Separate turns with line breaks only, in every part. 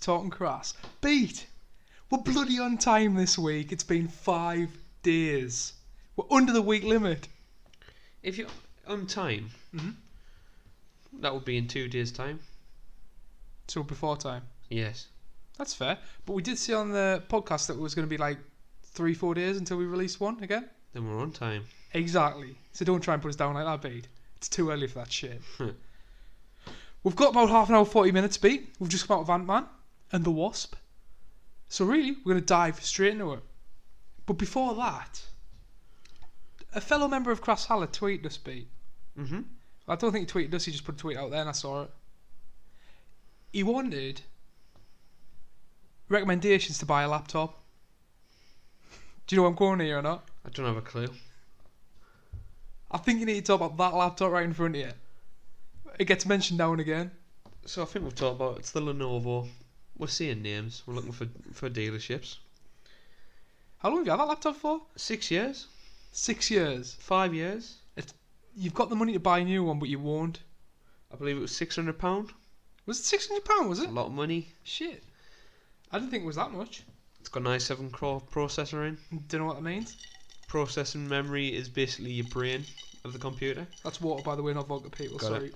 talking crass. Beat. We're bloody on time this week. It's been 5 days. We're under the week limit.
If you're on time, that would be in 2 days' time.
So before time.
Yes.
That's fair. But we did see on the podcast that it was going to be like 3-4 days until we released one again.
Then we're on time.
Exactly. So don't try and put us down like that, Beat. It's too early for that shit. We've got about half an hour, 40 minutes, Beat. We've just come out of Ant-Man and The Wasp. So really, we're going to dive straight into it. But before that, a fellow member of Crass tweeted us, Beat.
Mm-hmm.
I don't think he tweeted us, he just put a tweet out there and I saw it. He wanted recommendations to buy a laptop. Do you know what I'm going here or not?
I don't have a clue.
I think you need to talk about that laptop right in front of you. It gets mentioned now and again.
So I think we've talked about it's the Lenovo. We're seeing names. We're looking for dealerships.
How long have you had that laptop for?
6 years.
6 years.
5 years.
You've got the money to buy a new one, but you won't.
I believe it was £600.
Was it £600? Was it?
It's a lot of money.
Shit. I didn't think it was that much.
It's got an i7 core processor in.
Don't know what that means.
Processing memory is basically your brain of the computer.
That's water, by the way, not vodka, people.
Got
Sorry.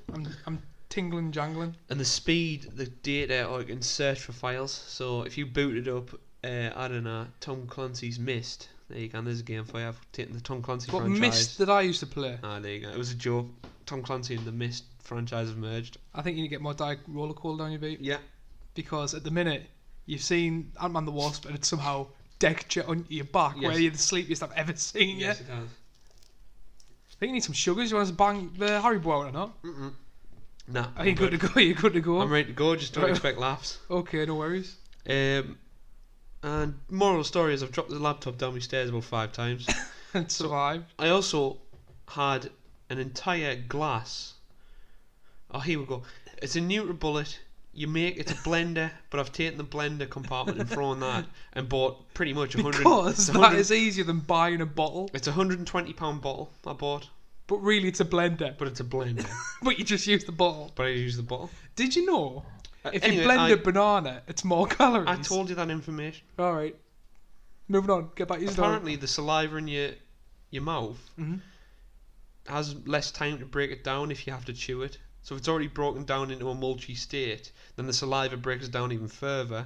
I'm tingling, jangling.
And the speed, the data, or you can search for files. So if you booted up, I don't know, Tom Clancy's Myst. There you go. There's a game for you. I've taken the Tom Clancy franchise.
What Myst that I used to play?
Ah, there you go. It was a joke. Tom Clancy and the Myst franchise have merged.
I think you need to get more Diet Roller Cola down your beat.
Yeah.
Because at the minute, you've seen Ant-Man and The Wasp and it's somehow decked you on your back where you're the sleepiest I've ever seen you.
Yes, it has.
I think you need some sugars. You want us to bang the Haribo out or not?
Nah.
Are you good to go? You're good to go?
I'm ready to go. Just don't expect laughs.
Okay, no worries.
And moral of the story is I've dropped the laptop down my stairs about 5 times.
And survived.
I also had an entire glass. Oh, here we go. It's a NutriBullet. It's a blender, but I've taken the blender compartment and thrown that and bought pretty much 100.
Because that is easier than buying a bottle.
It's a £120 bottle I bought.
But really, it's a blender.
But it's a blender.
But you just use the bottle.
But I use the bottle.
Did you know? If
Anyway,
you blend a banana, it's more calories.
I told you that information.
Alright. Moving on. Get back to your story.
Apparently, the saliva in your mouth has less time to break it down if you have to chew it. So if it's already broken down into a mulchy state, then the saliva breaks it down even further.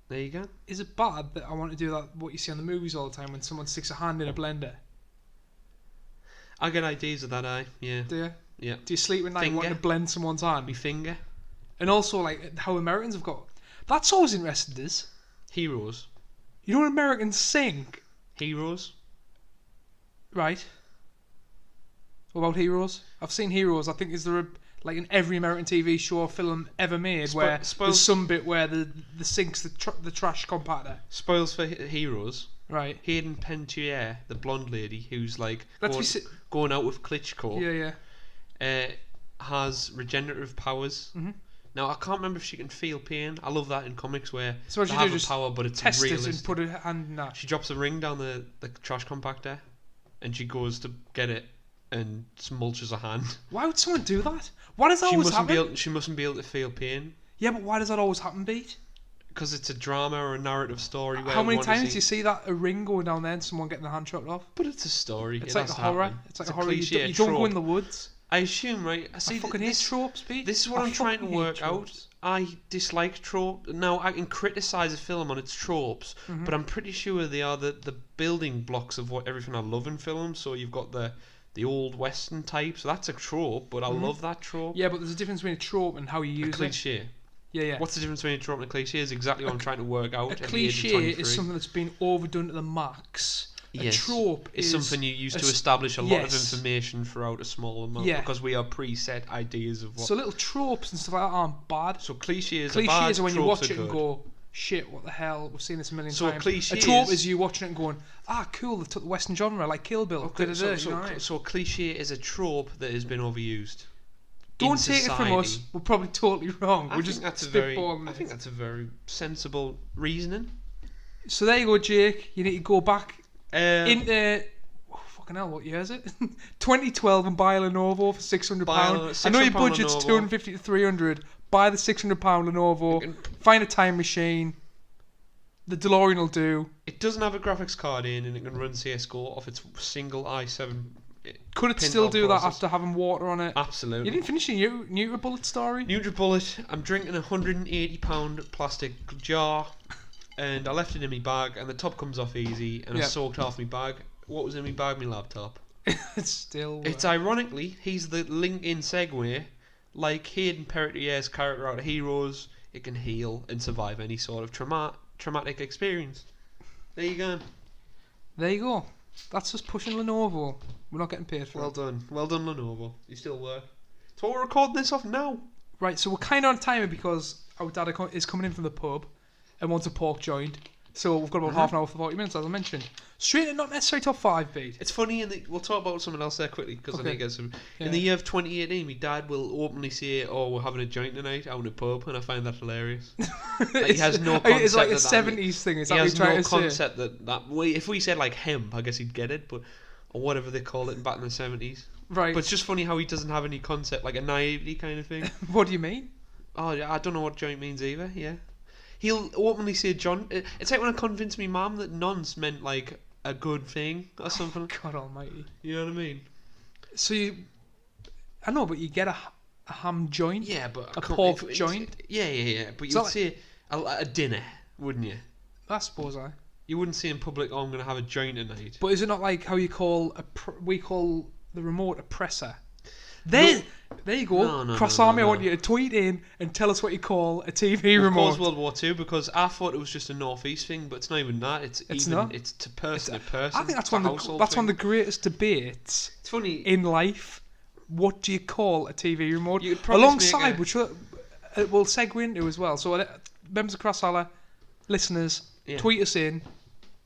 There you go.
Is it bad that I want to do that, what you see on the movies all the time, when someone sticks a hand in a blender?
I get ideas of that, yeah.
Do you?
Yeah.
Do you sleep at night wanting to blend someone's hand?
Me finger.
And also, like, how Americans have got... That's always interested us.
Heroes.
You know when Americans sing?
Heroes.
Right. What about Heroes? I've seen Heroes. I think is there like in every American TV show or film ever made where there's some bit where the sink's the trash compactor.
Spoils for Heroes.
Right.
Hayden Panettiere, the blonde lady who's like going out with Klitschko.
Yeah.
Has regenerative powers. Mm-hmm. Now I can't remember if she can feel pain. I love that in comics where
so
they have a power, but it's
test
realistic.
It and put a hand in that.
She drops a ring down the trash compactor, and she goes to get it and smulches her hand.
Why would someone do that? Why does that always happen?
She mustn't be able to feel pain.
Yeah, but why does that always happen, Beat?
Because it's a drama or a narrative story.
How many times do you see that a ring going down there and someone getting their hand chopped off?
But it's a story.
It's like a horror.
Happen.
It's like a horror. You don't go in the woods.
I assume, right?
I fucking hate tropes, Pete.
This is what I'm trying to work out. I dislike tropes. Now, I can criticise a film on its tropes, but I'm pretty sure they are the building blocks of what everything I love in films. So you've got the old Western type, so that's a trope, but I love that trope.
Yeah, but there's a difference between a trope and how you use it.
Cliche.
Yeah.
What's the difference between a trope and a cliche is exactly what I'm trying to work out.
A cliche is something that's been overdone to the max.
Yes.
A trope
is something you use to establish a lot of information throughout a small amount because we are preset ideas of what.
So little tropes and stuff like that aren't bad.
So cliches
are
bad.
Cliches are when you watch it and go, shit, what the hell? We've seen this a million times.
A
trope is you watching it and going, cool, they took the Western genre like Kill Bill.
Okay, so a cliche is a trope that has been overused.
Don't take it from us. We're probably totally wrong.
I think that's a very sensible reasoning.
So there you go, Jake. You need to go back into fucking hell. What year is it? 2012 and buy a Lenovo for £600. I know your budget's 250 to 300, buy the £600 Lenovo, find a time machine. The DeLorean will do.
It doesn't have a graphics card in, and it can run CS:GO off its single i7.
Could it still do that after having water on it?
Absolutely.
You didn't finish your NutriBullet story?
NutriBullet, I'm drinking a £180 plastic jar, and I left it in my bag, and the top comes off easy, and I soaked half my bag. What was in my bag? My laptop.
It's
ironically, he's the link-in segue, like Hayden Perettier's character out of Heroes. It can heal and survive any sort of traumatic experience. There you go.
There you go. That's just pushing Lenovo. We're not getting paid for it.
Well done, Lenovo. You still work. So we're recording this off now.
Right, so we're kind of on timer because our dad is coming in from the pub and wants a pork joint. So we've got about half an hour for 40 minutes, as I mentioned. Straight in, not necessarily top 5 beat.
It's funny, we'll talk about something else there quickly because I need to get some. Yeah. In the year of 2018, my dad will openly say, "Oh, we're having a joint tonight out in a pub," and I find that hilarious. Like, he has no concept. It's like a
70s thing. Is that
he
what
has
you're trying
no
to
concept
say?
that if we said like him, I guess he'd get it, but or whatever they called it back in the 70s.
Right.
But it's just funny how he doesn't have any concept, like a naivety kind of thing.
What do you mean?
Oh, I don't know what joint means either. Yeah. He'll openly say John. It's like when I convinced me mum that nonce meant like a good thing or something.
God almighty.
You know what I mean?
So I know, but you get a ham joint.
Yeah, but
a pork joint.
Yeah. But you'd say a dinner, wouldn't you?
I suppose
You wouldn't say in public, "Oh, I'm going to have a joint tonight."
But is it not like how you call we call the remote a presser? There you go. CRASStum, I want you to tweet in and tell us what you call a TV remote.
Of course, World War II, because I thought it was just a northeast thing, but it's not even that. It's not. It's to person to person.
I think that's one of the greatest debates.
It's funny
in life. What do you call a TV remote? Alongside, which we'll segue into as well. So members of CRASStum, listeners, tweet us in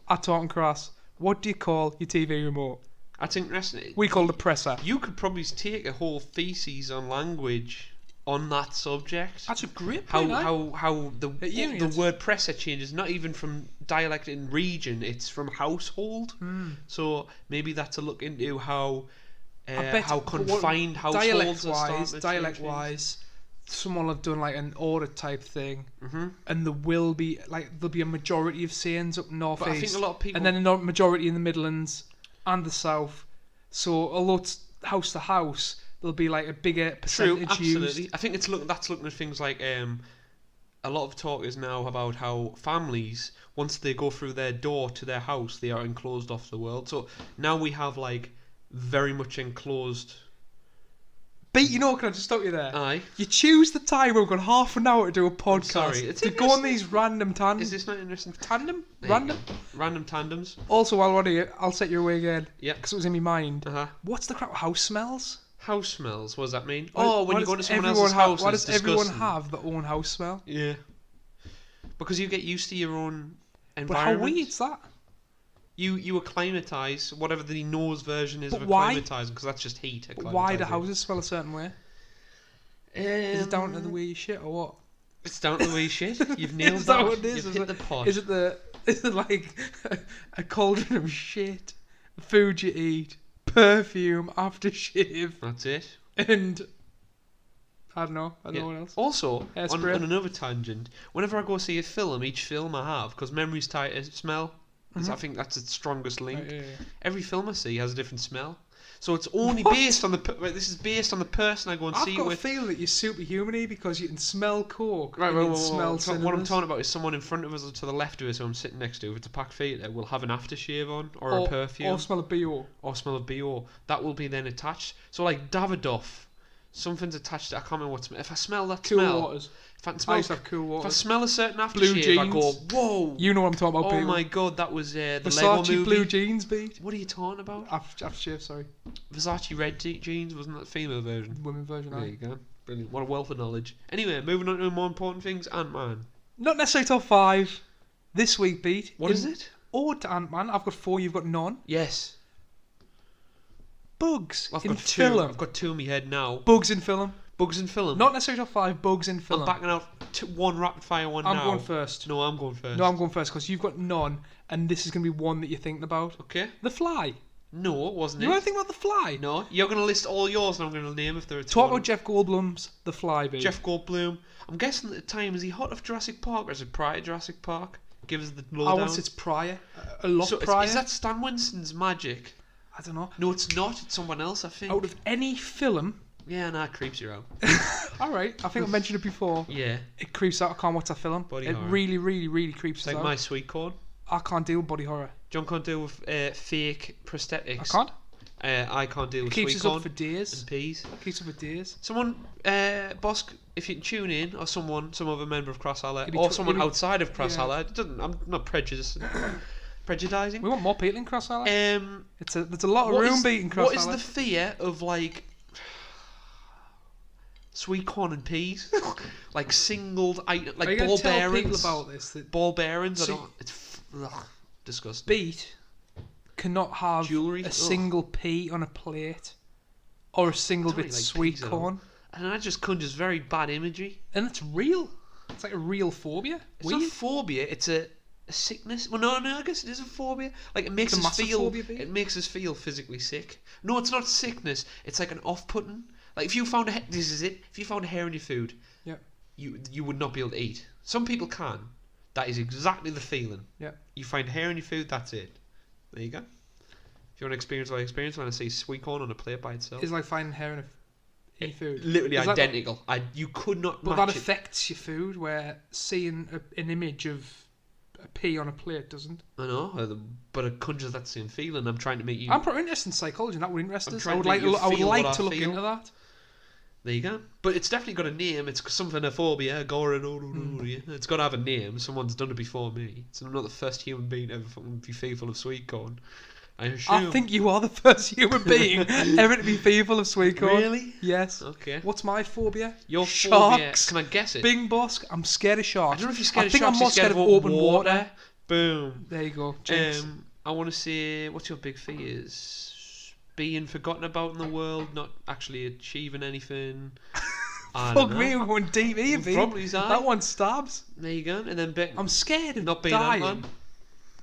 at Talking Crass. What do you call your TV remote?
That's interesting.
We call it a presser.
You could probably take a whole thesis on language on that subject.
That's a great point.
How the word presser changes, not even from dialect in region, it's from household. So maybe that's a look into how confined households are.
Dialect-wise, someone will have done like an order type thing, and there'll be a majority of sayings up north east,
I think a lot of people,
and then a majority in the Midlands and the south. So although it's house to house, there'll be like a bigger percentage
absolutely.
used.
I think that's looking at things like a lot of talk is now about how families, once they go through their door to their house, they are enclosed off the world. So now we have like very much enclosed.
But can I just stop you there?
Aye.
You choose the time. We've got half an hour to do a podcast.
Sorry,
to go on these random tandems.
Is this not interesting?
Random
tandems.
Also, while we're on here, I'll set you away again.
Yeah.
Because it was in my mind.
Uh-huh.
What's the crap with house smells?
House smells. What does that mean?
When
you go to someone else's house,
why does everyone have their own house smell?
Yeah. Because you get used to your own environment.
But how weird is that?
You acclimatise, whatever the nose version is of acclimatising, because that's just heat.
But why do houses smell a certain way? Is it down to the way you shit or what?
It's down to the way you shit. You've nailed
is that. What it is?
You've hit the pot.
Is it like a cauldron of shit, food you eat, perfume, aftershave?
That's it.
And I don't know. What else.
Also, on another tangent, whenever I go see a film, each film I have, because memory's tied to smell, I think that's its strongest link.
Yeah.
Every film I see has a different smell. So it's only based on this is based on the person I go and see it with.
I've got a feeling that you're superhuman because you can smell coke.
Right.
Smell
what I'm talking about is someone in front of us or to the left of us who I'm sitting next to. If it's a packed theatre, will have an aftershave on or a perfume.
Or smell of BO.
That will be then attached. So like Davidoff, something's attached to, I can't remember what smell. If I smell that
cool
smell.
Waters.
I used to have
cool waters.
If I smell a certain aftershave, I go, whoa.
You know what I'm talking about,
Oh
people.
my god, that was the
Versace
Lego movie.
blue jeans, beat.
What are you talking about?
Aftershave, sorry.
Versace red jeans, wasn't that the female version?
Women version,
There you go. Brilliant. What a wealth of knowledge. Anyway, moving on to more important things. Ant-Man.
Not necessarily top 5 this week, beat.
What is it?
Ode to Ant-Man. I've got 4, you've got none.
Yes.
Bugs
I've
in
got
film.
2. I've got 2 in my head now.
Bugs in film.
Bugs in film.
Not necessarily top 5, bugs in film.
I'm backing out one rapid fire one now.
I'm going first.
No, I'm going first.
No, I'm going first because you've got none, and this is going to be one that you're thinking about.
Okay.
The Fly.
No, it wasn't
You
it.
want to think about The Fly?
No, you're going to list all yours and I'm going to name if there are two.
Talk about Jeff Goldblum's The Fly, babe.
Jeff Goldblum. I'm guessing at the time, is he hot of Jurassic Park or is it prior to Jurassic Park? Give us the
I
lowdown.
want it's prior. A lot
So
prior.
is that Stan Winston's magic?
I don't know.
No, it's not. It's someone else, I think.
Out of any film...
Yeah, nah, it creeps you out.
Alright, I think I mentioned it before.
Yeah.
It creeps out. I can't watch that film.
Body
it
horror.
really, really, really creeps
It's
us
like
out.
My Sweet Corn.
I can't deal with body horror.
John can't deal with fake prosthetics.
I can't.
I can't deal
It
with
keeps
sweet
us
corn
up for days.
and peas.
Keeps us up for days.
Someone, Bosk, if you can tune in, or some other member of Crass Holler,
You'd be
or
tw-
someone
you'd be-
outside of Crass
yeah.
Holler, I'm not prejudicing. Prejudicing.
We want more people in Crass Alley. There's a lot of
What
room
is-
beating Crass
What is
Alley.
the fear of like sweet corn and peas, like singled item, like
Are you
ball
going to tell people
bearings?
about this? That
Ball bearings. I
See-
don't. It's disgusting.
Beat cannot have
Jewellery?
a
Ugh.
single pea on a plate or a single
Don't
bit
really like
sweet
peas at all.
corn.
And that just conjures very bad imagery.
And it's real. It's like a real phobia.
It's not
Weird.
phobia. It's a sickness. Well, no, I guess it is a phobia. Like it makes
It's a
us
massive
feel.
phobia, Pete.
It makes us feel physically sick. No, it's not sickness. It's like an off-putting. Like if you found this is it. If you found a hair in your food,
Yeah.
you would not be able to eat. Some people can. That is exactly the feeling.
Yeah.
You find hair in your food. That's it. There you go. If you want to experience what I experienced when I see sweet corn on a plate by itself,
It's like finding hair in food.
literally
Is that-
identical. You could not
But
match
that
it.
affects your food, where seeing an image of a pea on a plate doesn't.
I know, but it conjures that same feeling. I'm trying to make you.
I'm pretty interested in psychology, and that would interest
I'm
us.
trying
I would
to
like
make you
I would
feel
like
what
to
I
look
feel.
into that.
There you go. But it's definitely got a name. It's something a phobia. Yeah. It's got to have a name. Someone's done it before me. So I'm not the first human being to ever fucking be fearful of sweet corn. I assume.
I think you are the first human being ever to be fearful of sweet corn.
Really?
Yes.
Okay.
What's my phobia?
Your phobia.
Sharks.
Can I guess it?
Bing Bosk. I'm scared of
I
sharks.
don't know if you're scared
I
of
think
sharks.
I'm more
you're
scared of open water.
Boom.
There you go. Jinx.
I want to say, what's your big fears? Being forgotten about in the world, not actually achieving anything. I
Fuck
don't
me,
know.
we're going deep here, B.
Probably is, aye.
That one stabs.
There you go. And then
I'm scared of
not being
dying
Ant-Man.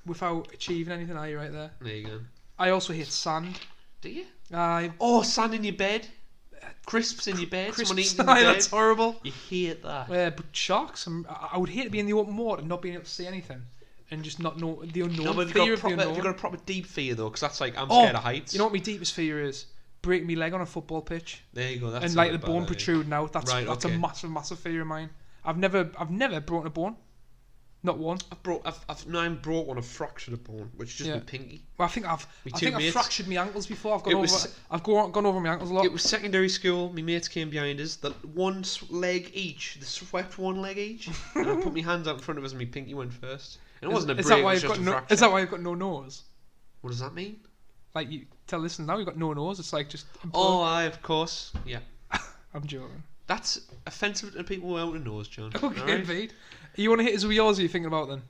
without achieving anything. Are you right there?
There you go.
I also hate sand.
Do you?
I
Oh, sand in your bed. Crisps in your bed. Someone
crisps.
eating in your bed.
That's horrible.
You hate that.
But sharks, I would hate to be in the open water and not being able to see anything, and just not know the unknown.
No, but
Fear
have
of the unknown.
you got a proper deep fear though? Because that's like I'm
Oh,
scared of heights.
You know what my deepest fear is? Break my leg on a football pitch
There you go. That's
and
not
like
a
the
bad
bone
idea.
protruding out. That's
Right,
a
okay.
massive fear of mine. I've never broken a bone, not one.
I've broke one. I've fractured a bone, which is just
Yeah.
my pinky.
Well, I think
Me two
I've
mates.
fractured my ankles before. I've
It
gone over my ankles a lot.
It was secondary school. My mates came behind us. The one leg each. They swept one leg each. And I put my hands out in front of us, and my pinky went first. And it wasn't a break.
Is that
It
why
was
you've
just
got
a
no?
fracture.
Is that why you've got no nose?
What does that mean?
Like you tell listeners now, you've got no nose. It's like just.
Oh, aye, of course. Yeah.
I'm joking.
That's offensive to people without a nose, John.
Okay,
Alright?
Pete. You want to hit us with yours? Or are you thinking about then?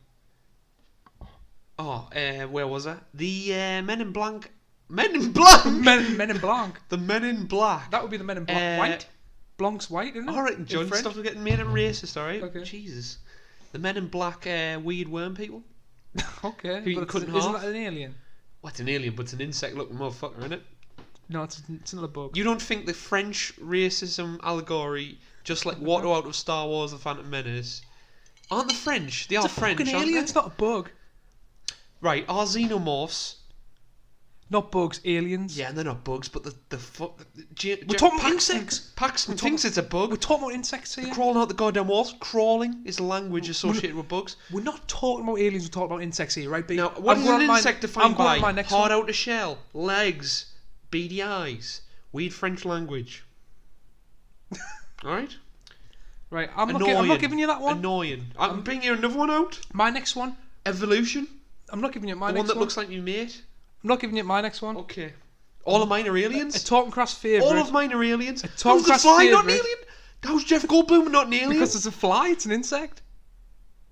Oh, where was I? The Men in Blanc. Men in Blanc.
Men in Blanc.
The Men in Black.
That would be the Men in Blanc. White. Blanc's white, isn't it?
All right,
In
John.
French?
Stop getting made up racist. All right.
Okay.
Jesus. The Men in Black weird worm people.
Okay,
Who you
but
cut in
isn't
half?
that an alien?
What's an alien? But it's an insect-looking motherfucker, isn't it?
No, it's not a bug.
You don't think the French racism allegory, just like Watto out of Star Wars: The Phantom Menace, aren't the French? They are
It's a
French,
fucking
aren't
alien.
they?
It's not a bug.
Right, are xenomorphs?
Not bugs, aliens.
Yeah, and they're not bugs, but the fuck.
We're talking about
Paxton,
insects.
Paxton
We're talking-
thinks it's a bug.
We're talking about insects here.
Crawling out the goddamn walls. Crawling is a language associated with bugs.
We're not talking about aliens. We're talking about insects here, right? B?
Now, what is an insect defined
I'm going
by?
on my next
Hard
one.
outer shell, legs, beady eyes, weird French language. All right.
Right, I'm
Annoying.
not giving you that one.
Annoying. I'm bringing you another one out.
My next one.
Evolution.
I'm not giving you my
The
next
one that
one.
looks like your mate.
I'm not giving you my next one.
Okay. All of mine are aliens.
A Talking Crass favourite.
All of mine are aliens.
Tom
How's the
Cruise
fly not an
favourite.
alien? How's Jeff Goldblum not an alien?
Because it's a fly. It's an insect.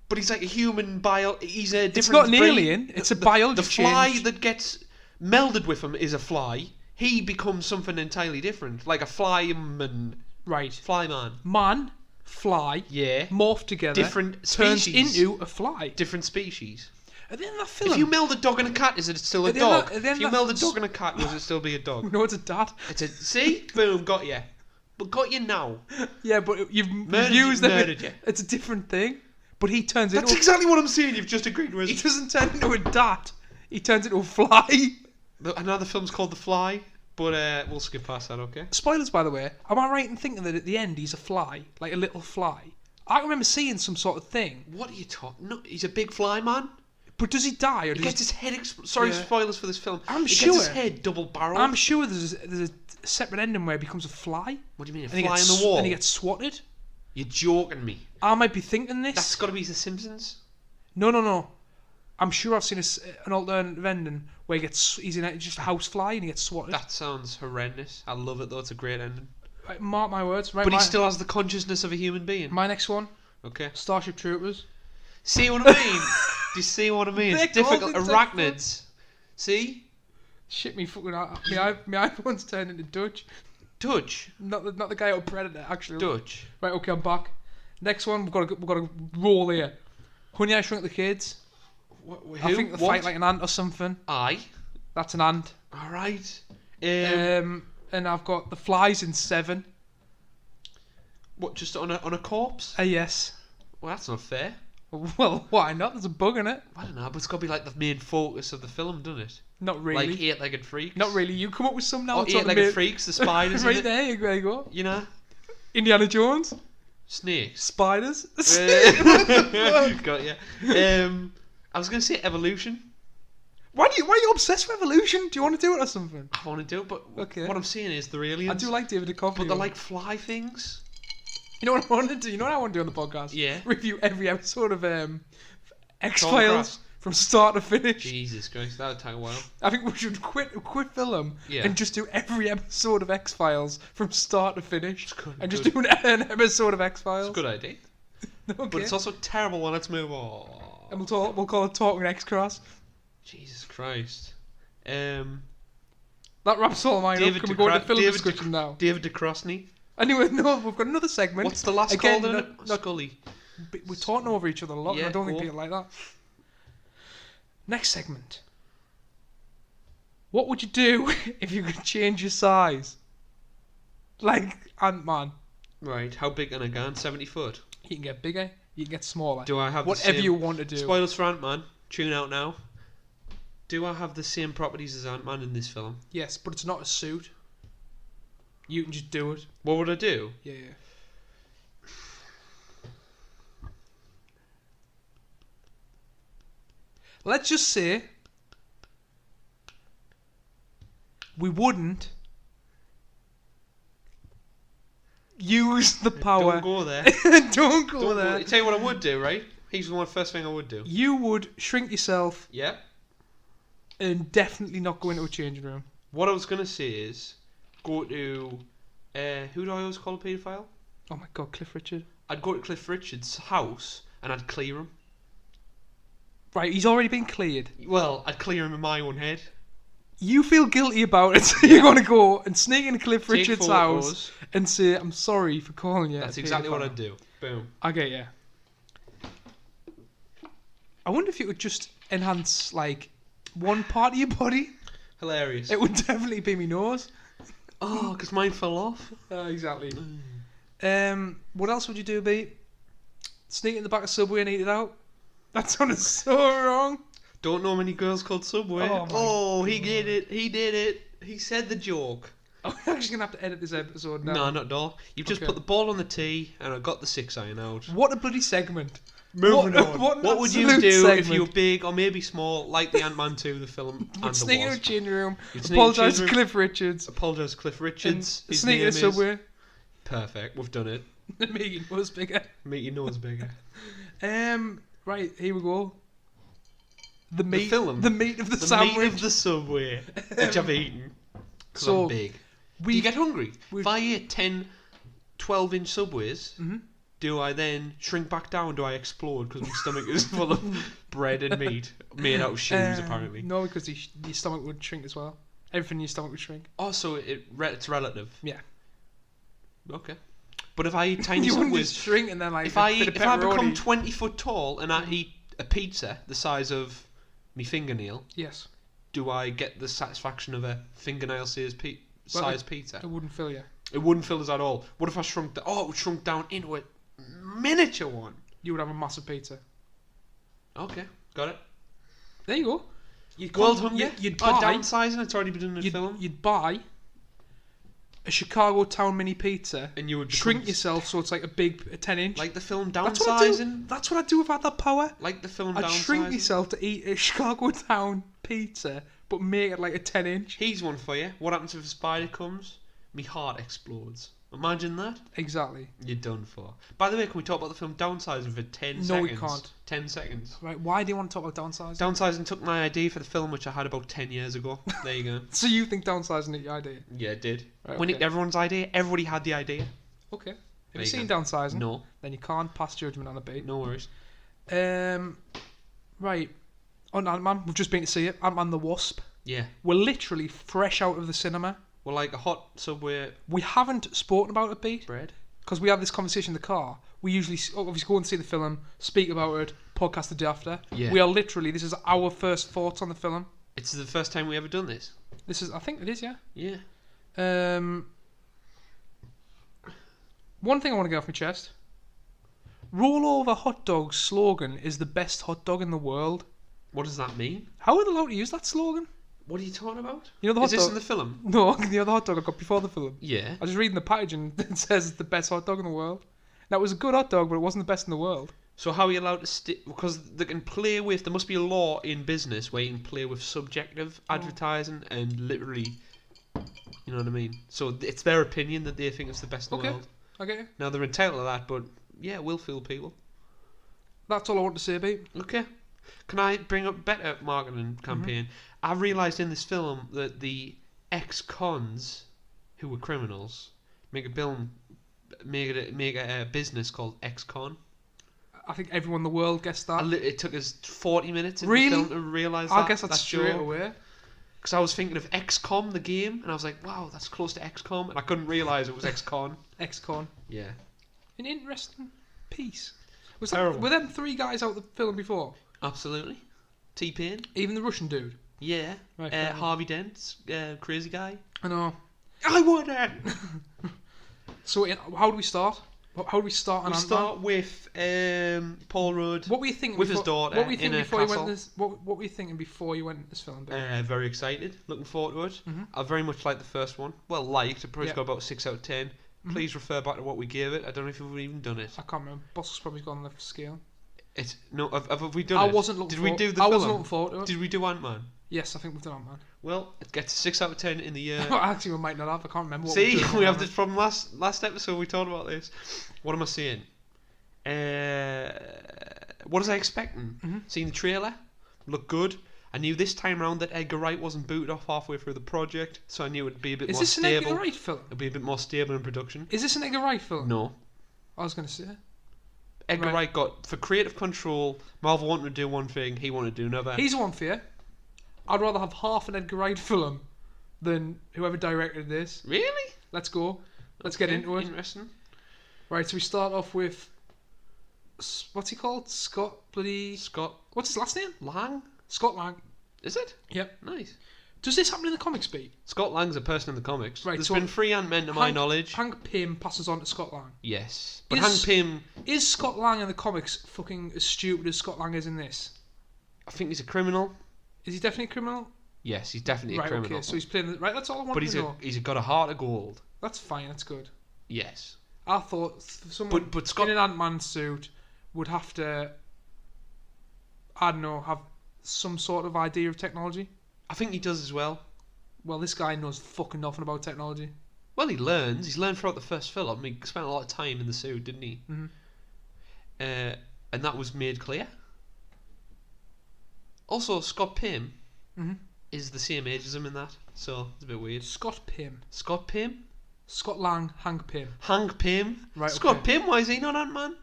But he's like a human he's a different
It's not an
breed.
alien. It's a biology
The fly
change.
that gets melded with him is a fly. He becomes something entirely different, like a flyman.
Right.
Flyman.
Man, fly,
Yeah.
morph together,
Different
turns
species.
into a fly.
Different species.
At the end of that film,
If you meld a dog and a cat, is it still a
At the end of-
dog?
at the end
If you
of
meld a
that-
dog and a cat, will it still be a dog?
no, it's a dad.
It's a see, boom, got you. But got you now.
Yeah, but you've
Murdered
used
you,
it.
murdered you.
It's a different thing. But he turns
That's
into.
exactly what I'm saying. You've just agreed with.
He doesn't turn into a dad. He turns into a fly.
Another film's called The Fly, but we'll skip past that, okay?
Spoilers, by the way. Am I right in thinking that at the end he's a fly, like a little fly? I remember seeing some sort of thing.
What are you talking? No, he's a big fly man.
But does he die or
He
does
gets his head. Sorry,
Yeah.
spoilers for this film.
I'm
he
sure-
gets his head double barreled.
I'm sure there's a separate ending where he becomes a fly.
What do you mean? A
And he
fly
gets
in the wall?
And he gets swatted.
You're joking me.
I might be thinking this.
That's got to be The Simpsons.
No. I'm sure I've seen an alternative ending where he's in just a house fly and he gets swatted.
That sounds horrendous. I love it though. It's a great ending.
Right, mark my words. Right,
But he still has the consciousness of a human being.
My next one,
Okay.
Starship Troopers.
See what I mean? Do you see what I mean?
They're
It's difficult.
called
Arachnids. See?
Shit me fucking out. My iPhone's turned into Dutch.
Dutch.
Not the guy out of Predator, actually.
Dutch.
Right, okay, I'm back. Next one, we've got to roll here. Honey, I Shrunk the Kids.
Who?
I think they
What?
fight like an ant or something.
Aye.
That's an ant.
All right.
And I've got the flies in 7.
What? Just on a corpse?
Yes.
Well, that's not fair.
Well, why not? There's a bug in it.
I don't know, but it's got to be like the main focus of the film, doesn't it?
Not really.
Like Eight-Legged Freaks.
Not really. You come up with some now.
Oh,
it's not
Eight-Legged
the
Freaks, the spiders.
right
in it.
there you go.
You know,
Indiana Jones.
snakes.
Spiders.
Got you. I was gonna say evolution.
Why are you obsessed with evolution? Do you want to do it or something?
I want to do it, but
Okay.
what I'm saying is they're aliens.
I do like David Duchovny.
but they're like fly things.
You know what I want to do? You know what I want to do on the podcast?
Yeah.
Review every episode of X
Tom
Files
Crass.
from start to finish.
Jesus Christ, that would take a while.
I think we should quit film
Yeah.
and just do every episode of X Files from start to finish,
It's good,
and just
good.
do an episode of X
It's
Files.
a good idea,
Okay.
but it's also terrible when let's move on.
And we'll call it Talking X Crass.
Jesus Christ.
That wraps all mine up.
David
Can we go into
DeCra-
film
David
discussion now?
David Duchovny.
Anyway, no, we've got another segment.
What's the last
Again,
called?
not-
Scully.
We're talking over each other a lot, and
Yeah,
I don't think
cool.
people like that. Next segment. What would you do if you could change your size? Like Ant-Man.
Right, how big can I go? 70 foot.
You can get bigger, you can get smaller.
Do I have the
Whatever
same...
you want to do.
Spoilers for Ant-Man. Tune out now. Do I have the same properties as Ant-Man in this film?
Yes, but it's not a suit. You can just do it.
What would I do?
Yeah. Let's just say we wouldn't use the power.
Don't go there.
Don't go
Don't
there.
go. Tell you what I would do, right? Here's the first thing I would do.
You would shrink yourself
Yeah.
and definitely not go into a changing room.
What I was going to say is go to... who do I always call a paedophile?
Oh my god, Cliff Richard.
I'd go to Cliff Richard's house and I'd clear him.
Right, he's already been cleared.
Well, I'd clear him in my own head.
You feel guilty about it, so you're going to go and sneak into Cliff
Take
Richard's
photos.
house and say, I'm sorry for calling you.
That's
a
exactly what
paedophile."
I'd do. Boom.
I get you. I wonder if it would just enhance, like, one part of your body.
Hilarious.
It would definitely be my nose.
Oh, because mine fell off.
Exactly. What else would you do, B? Sneak in the back of Subway and eat it out? That sounded so wrong.
Don't know many girls called Subway.
Oh, my
Oh, he did it. He did it. He said the joke.
I'm actually going to have to edit this episode now.
No, not at all. You've just
Okay.
put the ball on the tee and I got the 6 iron out.
What a bloody segment.
Moving
What-
on.
what an
What would you
absolute
do if
segment.
you were big or maybe small, like the Ant-Man 2, the film, and
Would
the
sneak into a
Wasp?
changing room,
You'd sneak in a
apologise to
changing room.
Cliff Richards,
Apologise to Cliff
and
Richards. His
sneak
name
into
is...
Subway.
Perfect. We've done it.
Me was bigger.
Make your nose bigger.
Right, here we go. The meat,
film?
the meat of the,
The
sandwich.
meat of the Subway, which I've eaten. Because
So,
I'm big. Do
we
you get hungry?
we-
If I eat 10, 12-inch Subways,
Mhm.
do I then shrink back down? Do I explode because my stomach is full of bread and meat made out of shoes, apparently?
No, because your stomach would shrink as well. Everything in your stomach would shrink.
Also, it's relative.
Yeah.
Okay. But if I eat tiny
You wouldn't
Subways,
just shrink and then like
if
a
I
bit of
become
pepperoni.
20 foot tall and I eat a pizza the size of my fingernail,
Yes.
do I get the satisfaction of a fingernail size pizza?
It wouldn't fill you.
It wouldn't fill us at all. What if I shrunk? It shrunk down into a miniature one.
You would have a massive pizza.
Okay, got it.
There you go.
World hunger.
You'd buy
downsizing. It's already been done in the film.
You'd buy a Chicago town mini pizza,
And you would
shrink yourself so it's like a 10-inch.
like the film
That's what I do.
Downsizing.
That's what I do if I had that power.
Like the film
I'd
Downsizing.
shrink myself to eat a Chicago town pizza, but make it like a 10-inch.
Here's one for you. What happens if a spider comes? Me heart explodes. Imagine that.
Exactly.
You're done for. By the way, can we talk about the film Downsizing for 10 seconds?
No, we can't.
10 seconds.
Right, why do you want to talk about downsizing?
Downsizing took my idea for the film, which I had about 10 years ago. There you go.
So you think downsizing is your idea?
Yeah, it did.
Right,
When
okay.
everyone's idea, everybody had the idea.
Okay. Have
There
you
you
seen
go.
downsizing?
No,
Then you can't pass judgment on a beat.
no worries.
Right. On Ant-Man, we've just been to see it. Ant-Man and The Wasp.
Yeah.
We're literally fresh out of the cinema.
Well, like a hot Subway
We haven't spoken about it, Pete,
bread.
because we had this conversation in the car. We usually obviously go and see the film, speak about it, podcast the day after.
Yeah.
We are literally, this is our first thoughts on the film.
It's the first time we ever done this.
This is, I think it is, yeah.
Yeah.
One thing I want to get off my chest. Roll over hot dog's slogan is the best hot dog in the world.
What does that mean?
How are they allowed to use that slogan?
What are you talking about?
You know the hot
Is this
dog?
in the film?
No, the other hot dog I got before the film.
Yeah.
I was just reading the package and it says it's the best hot dog in the world. Now, it was a good hot dog, but it wasn't the best in the world.
So how are you allowed to stick? Because they can play with. There must be a law in business where you can play with subjective advertising and literally. You know what I mean? So it's their opinion that they think it's the best in the
Okay.
world.
Okay,
Now they're entitled to that, but yeah, we'll fool people.
that's all I want to say, babe.
Okay. Can I bring up better marketing campaign? I realised in this film that the ex-cons, who were criminals, make a business called ex-con.
I think everyone in the world guessed that.
It took us 40 minutes in
Really?
the film to realise that.
I guess that's straight
joke.
away.
Because I was thinking of XCOM, the game, and I was like, wow, that's close to XCOM, and I couldn't realise it was XCon.
Ex-con.
Yeah.
An interesting piece.
Terrible.
Were them three guys out the film before?
Absolutely. T-Pain.
Even the Russian dude?
Yeah.
Right, fair enough.
Harvey Dent, crazy guy.
I know.
I wouldn't!
So, how do we start? How do we start on
We
Ant-Man?
start with Paul Rudd.
What were you thinking
with
before,
his daughter
What were you
in
thinking
a
before you
castle.
went this? What were you thinking before you went this film? Babe?
Very excited, looking forward to it.
Mhm.
I very much like the first one. Well, liked. It probably
Yeah.
got about 6 out of 10. Please refer back to what we gave it. I don't know if we've even done it.
I can't remember. Boss has probably gone on the scale.
It's no. Have we done
I
it?
wasn't looking.
Did we do the
I
film?
wasn't looking forward to it.
Did we do Ant-Man?
Yes, I think we've done Ant-Man.
Well, it gets 6 out of 10 in the year.
Actually, we might not have. I can't remember. What
See,
we're doing
we have
on
this from last episode. We talked about this. What am I saying? What was I expecting? Seeing the trailer, looked good. I knew this time around that Edgar Wright wasn't booted off halfway through the project, so I knew it'd be a bit
Is
more
this an
stable.
Edgar Wright film?
It'd be a bit more stable in production.
Is this an Edgar Wright film?
No,
I was going to say.
Edgar
Right.
Wright got for creative control. Marvel wanted to do one thing, he wanted to do another.
Here's one for you. I'd rather have half an Edgar Wright film than whoever directed this.
Really?
Let's go. Let's get
Okay,
into it.
Interesting.
Right, so we start off with... What's he called? Scott bloody...
Scott
What's his last name?
Lang?
Scott Lang.
Is it?
Yep.
Nice.
Does this happen in the comics, Pete?
Scott Lang's a person in the comics.
Right,
There's
so
been 3 Ant-Men to my knowledge.
Hank Pym passes on to Scott Lang.
Yes. But
Is-
Hank Pym,
Is Scott Lang in the comics fucking as stupid as Scott Lang is in this?
I think he's a criminal.
Is he definitely a criminal?
Yes, he's definitely
Right,
a criminal.
okay, so he's playing... Right, that's all I
but
wanted to know.
he's got a heart of gold.
That's fine, that's good.
Yes.
I thought someone
But Scott,
in an Ant-Man suit would have to, I don't know, have some sort of idea of technology.
I think he does as well.
Well, this guy knows fucking nothing about technology.
Well, he learns. He's learned throughout the first film. He spent a lot of time in the suit, didn't he?
Mm-hmm.
And that was made clear. Also, Scott Pym
Mm-hmm.
is the same age as him in that, so it's a bit weird.
Scott Pym.
Scott Pym?
Scott Lang, Hank Pym.
Hank Pym?
Right,
Scott
okay.
Pym? Why is he not Ant-Man?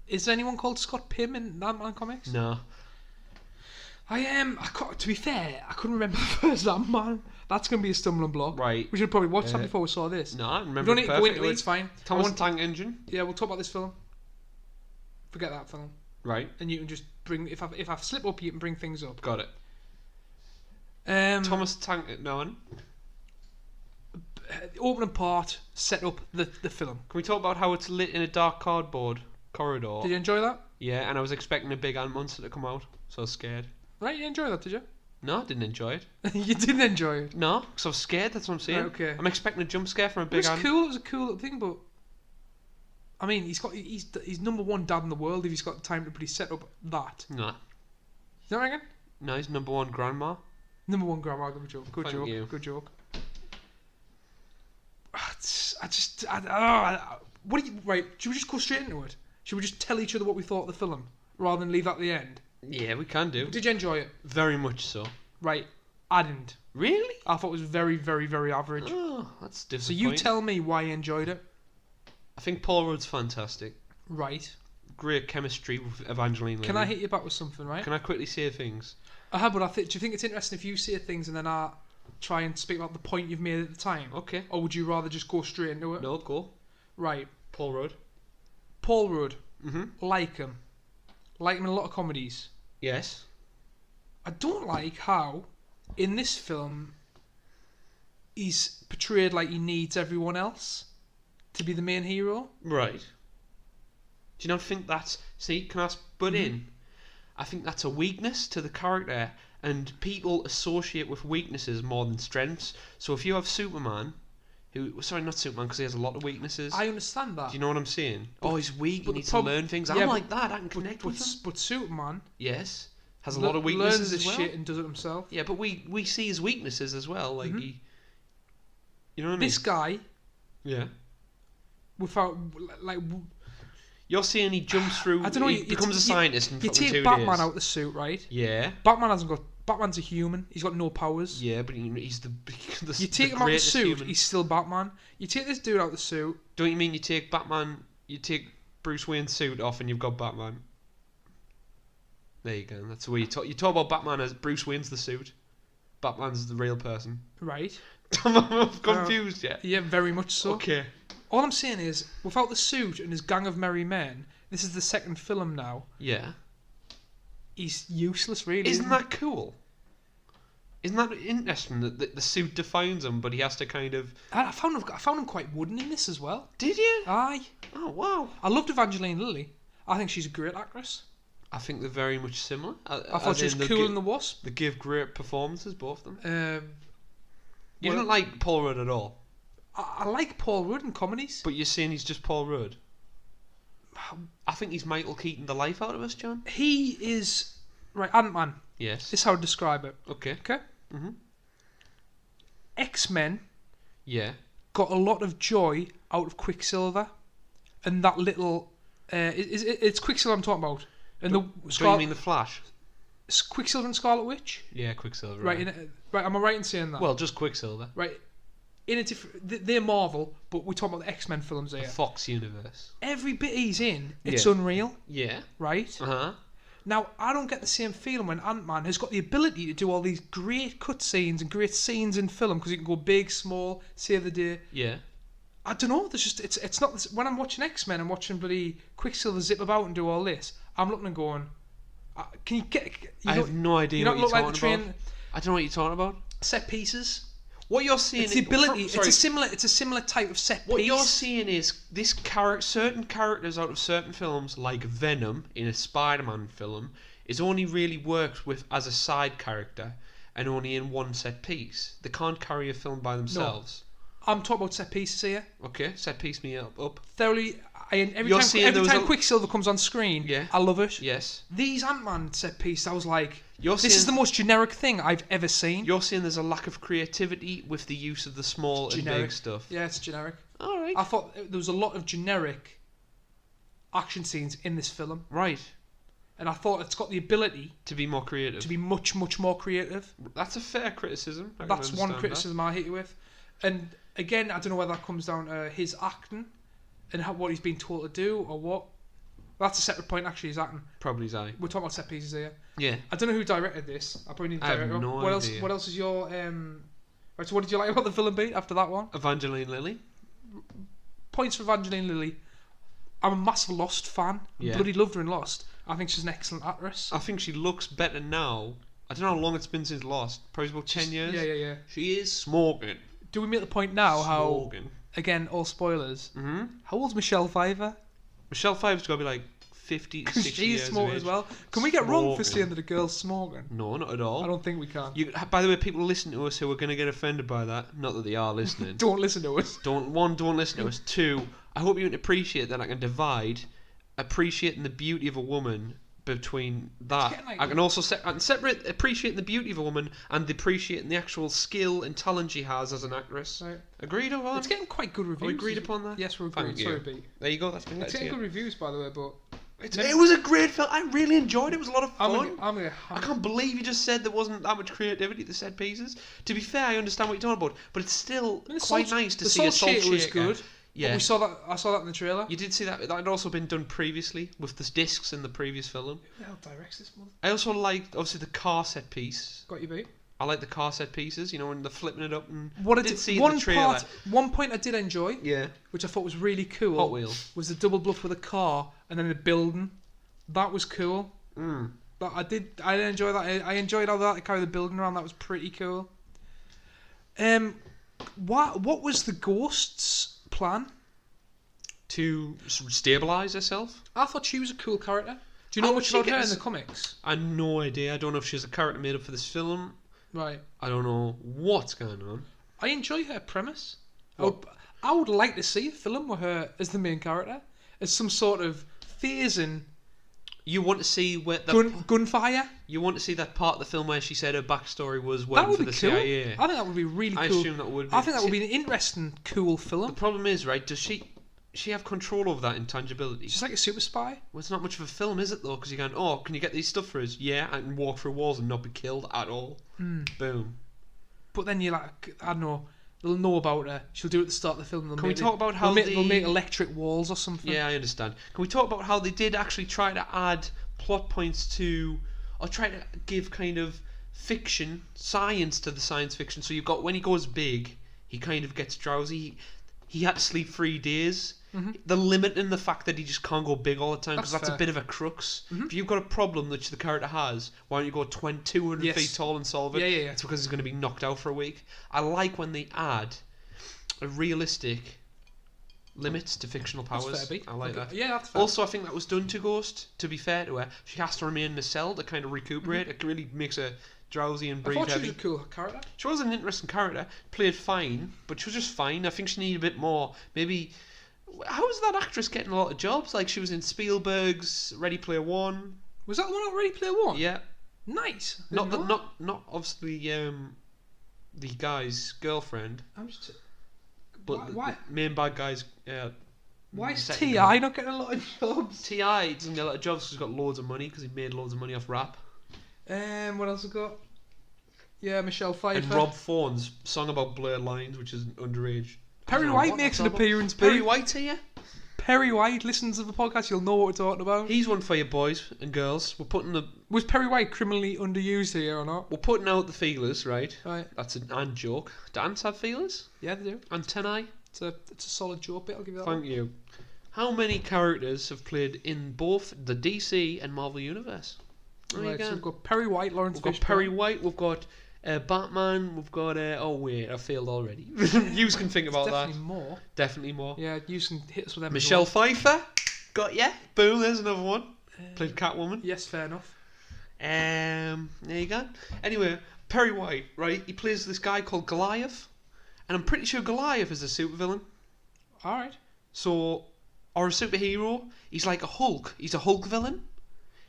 Is there anyone called Scott Pym in Ant-Man comics?
No.
To be fair, I couldn't remember the first Ant-Man. That's going to be a stumbling block.
Right.
We should probably watch that before we saw this.
No, I
We
remember
don't
it
need to go into
perfectly.
it, it's fine.
Thomas the Tank Engine?
Yeah, we'll talk about this film. Forget that film.
Right.
and you can just bring if I slip up, you can bring things up.
Got it. Thomas Tank Nolan.
The opening part set up the film.
Can we talk about how it's lit in a dark cardboard corridor?
Did you enjoy that?
Yeah, and I was expecting a big ant monster to come out, so I was scared.
Right, you enjoyed that, did you?
No, I didn't enjoy it.
You didn't enjoy it?
No, because I was scared, that's what I'm saying.
Right, okay.
I'm expecting a jump scare from a
It
big
was
ant.
cool, it was a cool little thing, but I mean, he's number one dad in the world if he's got the time to set up that.
No.
You know what I reckon?
No, he's number one grandma.
Number one grandma, good joke. Good
Thank
joke.
you.
Good joke. What do you... Right, should we just go straight into it? Should we just tell each other what we thought of the film, rather than leave that at the end?
Yeah, we can do.
Did you enjoy it?
Very much so.
Right, I didn't.
Really?
I thought it was very, very, very average.
Oh, that's
So
disappointing.
you tell me why you enjoyed it.
I think Paul Rudd's fantastic.
Right.
Great chemistry with Evangeline Lilly.
Can I hit you back with something, right?
Can I quickly say things?
But do you think it's interesting if you say things and then I try and speak about the point you've made at the time?
Okay.
Or would you rather just go straight into it?
No, go.
Right.
Paul Rudd.
Paul Rudd.
Mm-hmm.
Like him. Like him in a lot of comedies.
Yes.
I don't like how, in this film, he's portrayed like he needs everyone else to be the main hero.
Right. Do you not think that's... See, can I butt in? I think that's a weakness to the character, and people associate with weaknesses more than strengths. So if you have Superman, sorry, not Superman, because he has a lot of weaknesses.
I understand that.
Do you know what I'm saying? He's weak, he needs to learn things.
yeah,
I'm like that, I can connect with him.
But Superman...
Yes. Has a lot of weaknesses
learns
as
this
well.
shit and does it himself.
Yeah, but we see his weaknesses as well. Like he... You know what I mean?
This guy...
Yeah.
Without... like...
You're saying he jumps through...
I don't know.
He becomes a scientist in
you
fucking 2
take Batman
days.
out the suit, right?
Yeah.
Batman's a human. He's got no powers.
Yeah, but he's the
You take him out the suit,
human.
he's still Batman. You take this dude out the suit...
Don't you mean you take Batman... You take Bruce Wayne's suit off and you've got Batman? There you go. That's the way you talk. You talk about Batman as Bruce Wayne's the suit. Batman's the real person.
Right.
I'm confused yet.
Yeah, very much so.
Okay.
All I'm saying is, without the suit and his gang of merry men, this is the second film now.
Yeah.
He's useless, really.
Isn't that cool? Isn't that interesting that the suit defines him, but he has to kind of...
I found him quite wooden in this as well.
Did you?
Aye.
Oh, wow.
I loved Evangeline Lilly. I think she's a great actress.
I think they're very much similar.
I thought she was cool in The Wasp.
They give great performances, both of them. You
well,
didn't like Paul Rudd at all?
I like Paul Rudd in comedies.
But you're saying he's just Paul Rudd? I think he's Michael Keaton the life out of us, John.
He is... Right, Ant-Man.
Yes.
This is how I describe it.
Okay.
Okay?
Mm-hmm.
X-Men
Yeah.
got a lot of joy out of Quicksilver. And that little... it's Quicksilver I'm talking about. And
Don't you mean the Flash?
Quicksilver and Scarlet Witch?
Yeah, Quicksilver.
Right, right. Am I right in saying that?
Well, just Quicksilver.
Right. In a different... They're Marvel, but we're talking about the X-Men films here.
The Fox universe.
Every bit he's in, it's
Yeah.
unreal.
Yeah.
Right?
Uh-huh.
Now, I don't get the same feeling when Ant-Man has got the ability to do all these great cutscenes and great scenes in film because he can go big, small, save the day.
Yeah.
I don't know. There's just it's not when I'm watching X-Men, I'm watching bloody Quicksilver zip about and do all this. I'm looking and going, can you get?
I have no idea what you're talking about. I don't know what you're talking about.
Set pieces.
What you're seeing
It's the ability.
Sorry.
It's a similar type of set piece.
What you're seeing is this certain characters out of certain films, like Venom in a Spider-Man film, is only really works with as a side character and only in one set piece. They can't carry a film by themselves.
No, I'm talking about set pieces here.
Okay, set piece me up.
Thoroughly. Every time Quicksilver comes on screen,
yeah.
I love it.
Yes.
These Ant-Man set pieces, I was like, this is the most generic thing I've ever seen.
You're saying there's a lack of creativity with the use of the small and big stuff.
Yeah, it's generic.
All right.
I thought there was a lot of generic action scenes in this film.
Right.
And I thought it's got the ability
to be more creative.
To be much, much more creative.
That's a fair criticism.
That's one criticism I hit you with. And again, I don't know whether that comes down to his acting and what he's been told to do or what. That's a separate point, actually, his acting.
Probably his eye.
We're talking about set pieces here.
Yeah.
I don't know who directed this. I probably need to direct it.
No
what
idea.
What else is your... Right, so what did you like about the villain beat after that one?
Evangeline Lilly.
Points for Evangeline Lilly. I'm a massive Lost fan.
Yeah.
Bloody loved her in Lost. I think she's an excellent actress.
I think she looks better now. I don't know how long it's been since Lost. Probably about 10 years.
Yeah.
She is smoking.
Do we make the point now
Smoking.
how, again, all spoilers,
Mm-hmm.
how old's Michelle Pfeiffer?
Michelle Pfeiffer's got to be like 50, 60
She's
years
smoking
of
as
age.
well. Can we get wrong for
Smoking.
saying that a girl's smoking?
No, not at all.
I don't think we can.
By the way, people listening to us who are going to get offended by that, not that they are listening.
Don't listen to us.
Don't listen to us. Two, I hope you can appreciate that I can divide appreciating the beauty of a woman between that. I can also separate appreciating the beauty of a woman and appreciating the actual skill and talent she has as an actress.
Right.
Agreed upon?
It's getting quite good reviews.
Are we agreed upon that?
Yes, we're agreed.
Thank
Sorry,
you.
B.
There you go. That's been
It's getting good reviews, by the way, but...
It was a great film. I really enjoyed it. It was a lot of fun.
I
can't believe you just said there wasn't that much creativity to set pieces. To be fair, I understand what you're talking about, but it's still quite nice to see a salt shaker.
Was good.
Yeah,
we saw that. I saw that in the trailer.
You did see that. That had also been done previously with the discs in the previous film.
Who the hell directs this one?
I also liked obviously the car set piece.
Got you beat.
I like the car set pieces. You know, when they're flipping it up and
what I
did
did
see
one
the trailer.
One point I did enjoy.
Yeah.
Which I thought was really cool.
Hot Wheels.
Was the double bluff with a car and then the building. That was cool. But I did enjoy that. I enjoyed how that carried the building around. That was pretty cool. What was the ghost's plan?
To stabilise herself.
I thought she was a cool character. Do you know much about her in the comics?
I have no idea. I don't know if she's a character made up for this film.
Right.
I don't know what's going on.
I enjoy her premise. I would like to see a film with her as the main character, as some sort of phasing.
You want to see where
gunfire?
You want to see that part of the film where she said her backstory was working for the CIA?
I think that would be really cool.
I assume that would be.
I think that would be an interesting, cool film.
The problem is, right, does she have control over that intangibility?
She's like a super spy.
Well, it's not much of a film, is it, though? Because you're going, oh, can you get these stuff for us? Yeah, I can walk through walls and not be killed at all. Boom.
But then you're like, I don't know, they'll know about her. She'll do it at the start of the film.
Can we talk about how
they'll make electric walls or something?
Yeah, I understand. Can we talk about how they did actually try to add plot points to, or try to give kind of fiction, science to the science fiction? So you've got, when he goes big, he kind of gets drowsy. He had to sleep 3 days. The limit in the fact that he just can't go big all the time, because that's a bit of a crux. If you've got a problem that the character has, why don't you go 200 feet tall and solve it?
Yeah.
It's because he's going to be knocked out for a week. I like when they add a realistic limits to fictional powers. I like that.
Yeah, that's fair.
Also, I think that was done to Ghost. To be fair to her, she has to remain in a cell to kind of recuperate. It really makes her drowsy and breathe heavy.
I thought she was a cool character.
She was an interesting character. Played fine, but she was just fine. I think she needed a bit more. Maybe. How is that actress getting a lot of jobs? Like, she was in Spielberg's Ready Player One.
Was that the one on Ready Player One?
Yeah.
Nice.
Not obviously the guy's girlfriend.
I'm just.
But
Why?
The main bad guy's.
Why is T.I. not getting a lot of jobs?
T.I. doesn't get a lot of jobs because he's got loads of money, because he made loads of money off rap.
What else have I got? Yeah, Michelle Pfeiffer.
And Rob Fawn's song about blurred lines, which is underage.
Perry White makes an appearance.
Perry White here?
Perry White listens to the podcast. You'll know what we're talking about.
He's one for you boys and girls. We're putting the.
Was Perry White criminally underused here or not?
We're putting out the feelers, right?
Right.
That's an ant joke. Do ants have feelers?
Yeah, they do.
Antennae?
It's a solid joke bit. I'll give you that.
Thank you. How many characters have played in both the DC and Marvel universe?
Right, so we've got Perry White, Lawrence Fishburne.
We've got Perry White. We've got Batman. We've got. Oh wait, I failed already. You can think about
definitely
that.
More.
Definitely more.
Yeah, you can hit us with them.
Michelle Pfeiffer. Got ya. Boom. There's another one. Played Catwoman.
Yes, fair enough.
There you go. Anyway, Perry White, right? He plays this guy called Goliath, and I'm pretty sure Goliath is a supervillain.
All right.
So, or a superhero. He's like a Hulk. He's a Hulk villain,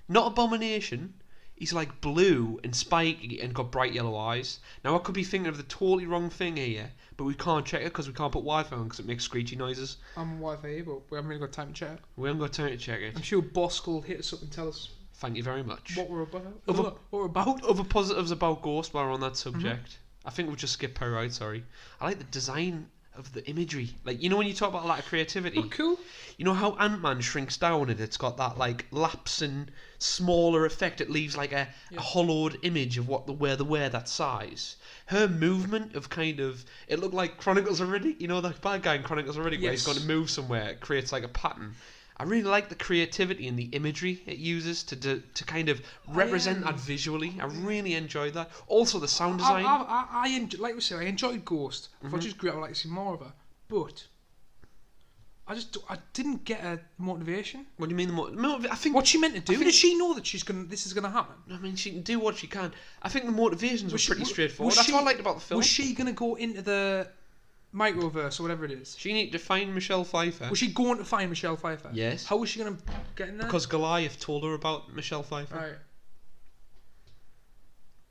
not Abomination. He's like blue and spiky and got bright yellow eyes. Now I could be thinking of the totally wrong thing here, but we can't check it because we can't put Wi-Fi on because it makes screechy noises.
I'm Wi-Fi here, but we haven't really got time to check it.
We haven't got time to check it.
I'm sure Bosk will hit us up and tell us.
Thank you very much.
What we're about.
What
we're about.
Other positives about Ghost while we're on that subject. I think we'll just skip Perry White, sorry. I like the design of the imagery. Like, you know when you talk about a lot of creativity?
Oh, cool.
You know how Ant-Man shrinks down and it's got that like lapse and smaller effect. It leaves like a hollowed image of where they were that size. Her movement of kind of, it looked like Chronicles of Riddick. You know that bad guy in Chronicles of Riddick where he's got to move somewhere. It creates like a pattern. I really like the creativity and the imagery it uses to kind of represent that visually. I really enjoyed that. Also, the sound design.
Like we said, I enjoyed Ghost. If I just grew up, I'd like to see more of her. But I didn't get a motivation.
What do you mean I think
what's she meant to do? Does she know that this is gonna happen?
I mean, she can do what she can. I think the motivations were pretty straightforward. That's what I liked about the film.
Was she gonna go into the microverse or whatever it is?
She needed to find Michelle Pfeiffer.
Was she going to find Michelle Pfeiffer?
Yes.
How was she gonna get in there?
Because Goliath told her about Michelle Pfeiffer.
Right.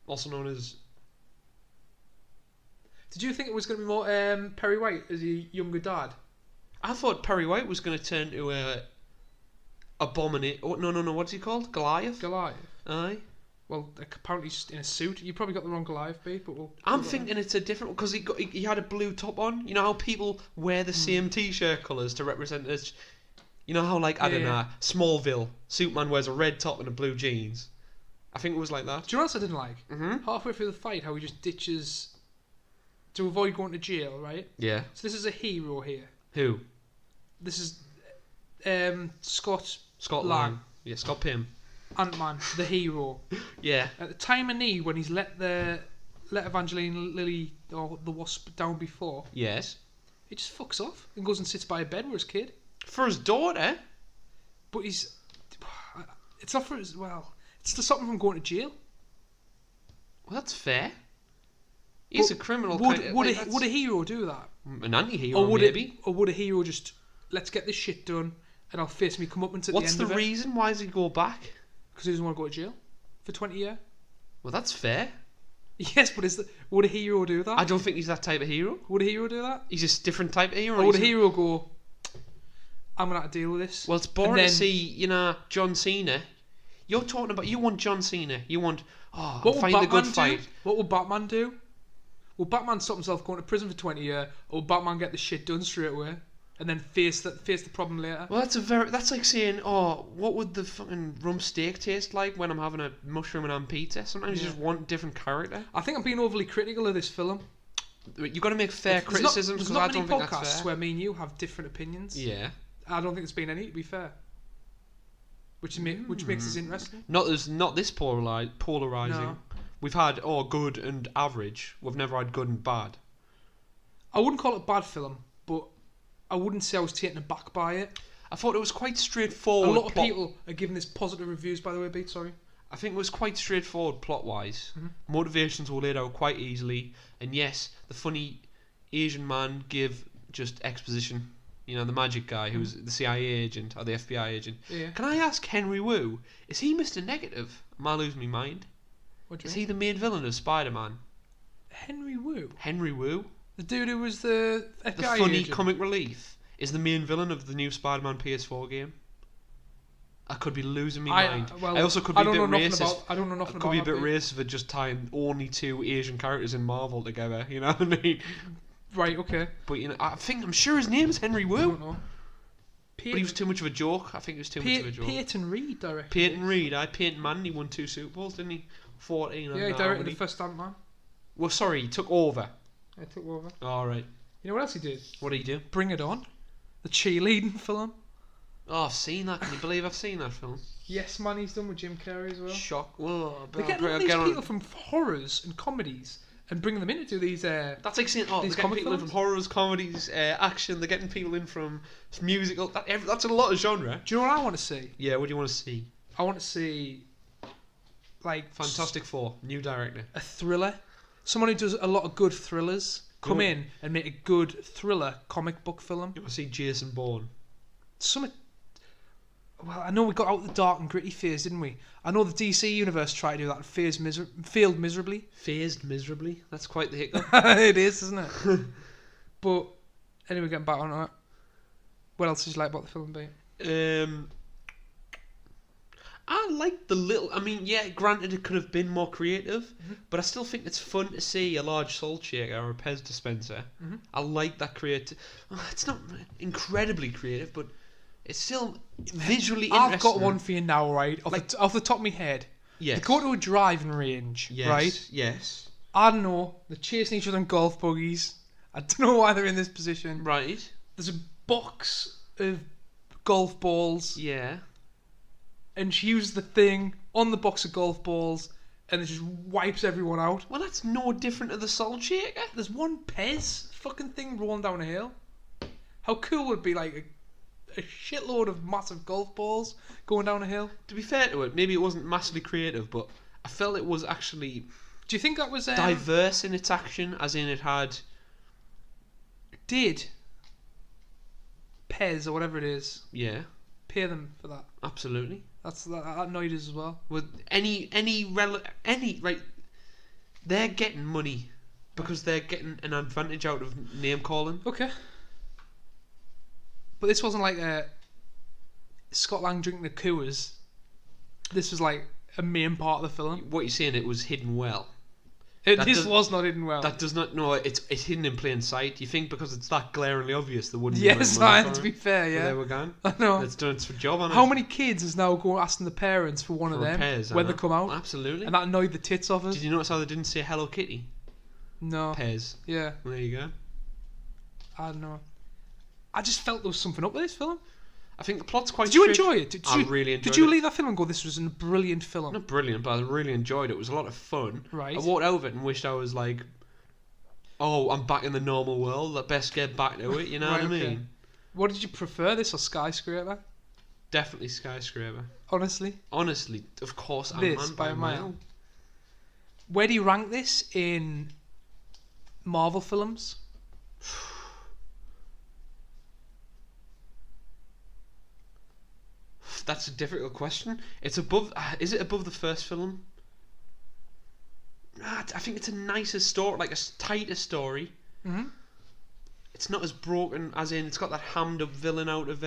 Also known as.
Did you think it was gonna be more Perry White as a younger dad?
I thought Perry White was going to turn to a abominate. Oh, no. What's he called? Goliath. Aye.
Well, apparently he's in a suit. You probably got the wrong Goliath, babe. But
I'm thinking it's a different because he had a blue top on. You know how people wear the same T-shirt colours to represent this. You know how I don't know, Smallville, Superman wears a red top and a blue jeans. I think it was like that.
Do you know what else I didn't like? Halfway through the fight, how he just ditches to avoid going to jail, right?
Yeah.
So this is a hero here.
Who?
This is Scott
Lang. Yeah, Scott Pym.
Ant-Man, the hero.
Yeah.
At the time of need, when he's let Evangeline Lilly or the Wasp down before.
Yes.
He just fucks off and goes and sits by a bed with his kid.
For his daughter.
But it's not for his. Well, it's to stop him from going to jail.
Well, that's fair. He's a criminal.
Would a hero do that?
An anti-hero, maybe.
Or would a hero just, let's get this shit done and I'll face me comeuppance at the end of it?
What's the reason? Why does he go back?
Because he doesn't want to go to jail for 20 years.
Well, that's fair.
Yes, but would a hero do that?
I don't think he's that type of hero.
Would a hero do that?
He's just a different type of hero.
Or would a hero go, I'm going to have to deal with this?
Well, it's boring to see, John Cena. You're talking about, you want John Cena. You want, find the good fight.
What would Batman do? Will Batman stop himself going to prison for 20 years, or will Batman get the shit done straight away and then face the problem later?
Well, that's like saying, what would the fucking rum steak taste like when I'm having a mushroom and ham pizza? Sometimes you just want a different character.
I think I'm being overly critical of this film.
You've got to make fair criticisms because I don't think that's fair.
There's not many podcasts where me and you have different opinions.
Yeah.
I don't think there's been any, to be fair. Which makes this interesting.
Not this polarising.
No.
We've had good and average. We've never had good and bad.
I wouldn't call it a bad film, but I wouldn't say I was taken aback by it.
I thought it was quite straightforward.
A lot of people are giving this positive reviews, by the way, Beat, sorry.
I think it was quite straightforward plot-wise. Motivations were laid out quite easily. And yes, the funny Asian man gave just exposition. The magic guy who's the CIA agent or the FBI agent.
Yeah.
Can I ask Henry Wu, is he Mr. Negative? Am I losing my mind? Is he the main villain of Spider-Man?
Henry Wu?
Henry Wu?
The dude who was the FBI
The funny
agent.
comic relief is the main villain of the new Spider-Man PS4 game. I could be losing my mind. I also could be a bit racist.
I don't know nothing about
I could be a bit racist for just tying only two Asian characters in Marvel together. You know what I mean?
Right, okay.
But I'm sure his name is Henry Wu.
I don't know.
But he was too much of a joke. I think he was too much of a joke.
Peyton Reed directed.
Peyton Reed, Peyton Manning, he won 2 Super Bowls, didn't he? 14.
Yeah, he directed the first Ant-Man.
Well, sorry, he took over.
I took over.
All right.
You know what else he did?
What did he do?
Bring It On, the cheerleading film.
Oh, I've seen that. Can you believe I've seen that film?
Yes, man, he's done with Jim Carrey as well.
Shock. Whoa,
they're getting all these people from horrors and comedies and bringing them in to do these.
That's like saying, they're getting people in from horrors, comedies, action. They're getting people in from musical. That's a lot of genre.
Do you know what I want to see?
Yeah, what do you want to see?
I want to see, like,
Fantastic Four, new director.
A thriller. Someone who does a lot of good thrillers come in and make a good thriller comic book film.
You want to see Jason Bourne?
Well, I know we got out the dark and gritty phase, didn't we? I know the DC universe tried to do that and failed miserably.
Phased miserably? That's quite the hiccup.
It is, isn't it? But anyway, getting back on it. What else did you like about the film, Pete?
I like the little... I mean, yeah, granted it could have been more creative, but I still think it's fun to see a large salt shaker or a Pez dispenser. I like that creative... It's not incredibly creative, but it's still visually interesting.
I've got one for you now, right? Off the top of my head.
Yes.
They go to a driving range, right?
Yes.
I don't know. They're chasing each other in golf buggies. I don't know why they're in this position.
Right.
There's a box of golf balls,
Yeah.
and she used the thing on the box of golf balls, and it just wipes everyone out.
Well, that's no different to the salt shaker.
There's one Pez fucking thing rolling down a hill. How cool would it be, like a shitload of massive golf balls going down a hill?
To be fair to it, maybe it wasn't massively creative, but I felt it was actually
Do you think that was
diverse in its action, as in it had...
Did Pez or whatever it is
Yeah,
pay them for that?
absolutely.
That annoyed us as well.
With right, they're getting money because they're getting an advantage out of name calling.
Okay. But this wasn't like a Scott Lang drinking the Coors. This was like a main part of the film.
What you're saying, it was hidden well.
This was not hidden well.
That does not. No, it's hidden in plain sight. You think because it's that glaringly obvious, there wouldn't.
Yes,
be money
and
for
to
it?
be fair,
Well,
yeah.
there we go.
I know.
It's done its job on it.
How many kids is now going asking the parents for one of
For
them
Pez,
when
I
they
know.
come out?
Absolutely.
And that annoyed the tits off us.
Did you notice how they didn't say Hello Kitty?
No.
Pez.
Yeah.
There you go.
I don't know. I just felt there was something up with this film.
I think the plot's quite.
Did you enjoy it?
I really enjoyed it.
Did you leave that film and go, "This was a brilliant film"?
Not brilliant, but I really enjoyed it. It was a lot of fun.
Right.
I walked out of it and wished I was like, oh, I'm back in the normal world. I best get back to it. You know
Right,
what I
okay.
mean?
What did you prefer, this or Skyscraper?
Definitely Skyscraper.
Honestly,
Honestly, of course,
This
Ant-Man
by a mile. Where do you rank this in Marvel films?
That's a difficult question. It's above. Is it above the first film? I think it's a nicer story, like a tighter story.
Mm-hmm.
It's not as broken as in it's got that hammed up villain out of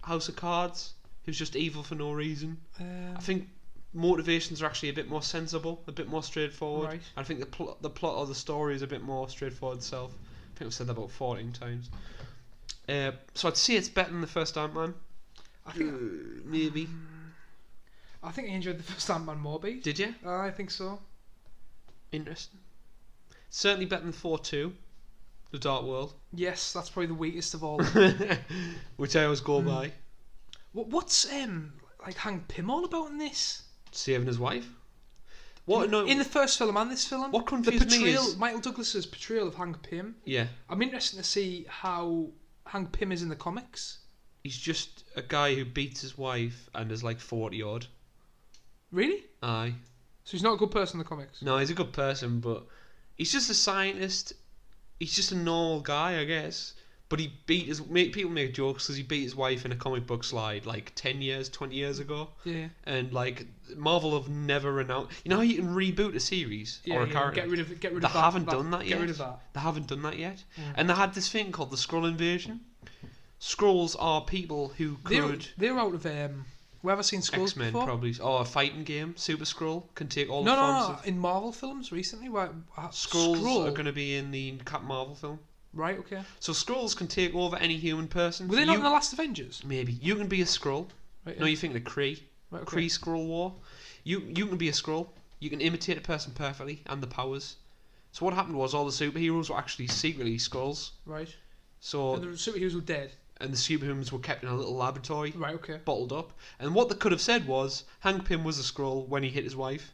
House of Cards who's just evil for no reason. I think motivations are actually a bit more sensible, a bit more straightforward.
Right.
I think the plot of the story is a bit more straightforward itself. I think I've said that about 14 times. So I'd say it's better than the first Ant-Man.
I think
Maybe.
I think I enjoyed the first Ant-Man more.
Did you?
I think so.
Interesting. Certainly better than 4-2, The Dark World.
Yes, that's probably the weakest of all.
Which I always go by.
What's like Hank Pym all about in this?
Saving his wife. What? No.
In the first film and this film,
What
the
confused me
portrayal,
is...
Michael Douglas's portrayal of Hank Pym.
Yeah.
I'm interested to see how Hank Pym is in the comics.
He's just a guy who beats his wife and is like 40 odd.
Really?
Aye.
So he's not a good person in the comics.
No, he's a good person, but he's just a scientist. He's just a normal guy, I guess. But he beat his... People make jokes because he beat his wife in a comic book slide like 10 years, 20 years ago.
Yeah.
And like Marvel have never renounced... You know how you can reboot a series or a character?
Get rid of
They
that.
haven't done that yet.
Get rid of that.
They haven't done that yet.
Yeah.
And they had this thing called the Skrull Invasion. Skrulls are people who could...
They're out of we ever seen Skrulls
X-Men
before?
probably. Or a fighting game. Super Skrull can take all
No,
the forms
no.
of...
In Marvel films recently, where
Skrulls
Skrull
are going to be in the Captain Marvel film.
Right. Okay.
So Skrulls can take over any human person.
Were they not in the last Avengers?
Maybe. You can be a Skrull.
Right,
No, you're thinking of Kree.
Right, okay.
Kree Skrull War. You can be a Skrull. You can imitate a person perfectly and the powers. So what happened was all the superheroes were actually secretly Skrulls.
Right.
So
And the superheroes were dead.
and the superhumans were kept in a little laboratory,
Right. Okay.
bottled up. And what they could have said was Hank Pym was a Skrull when he hit his wife.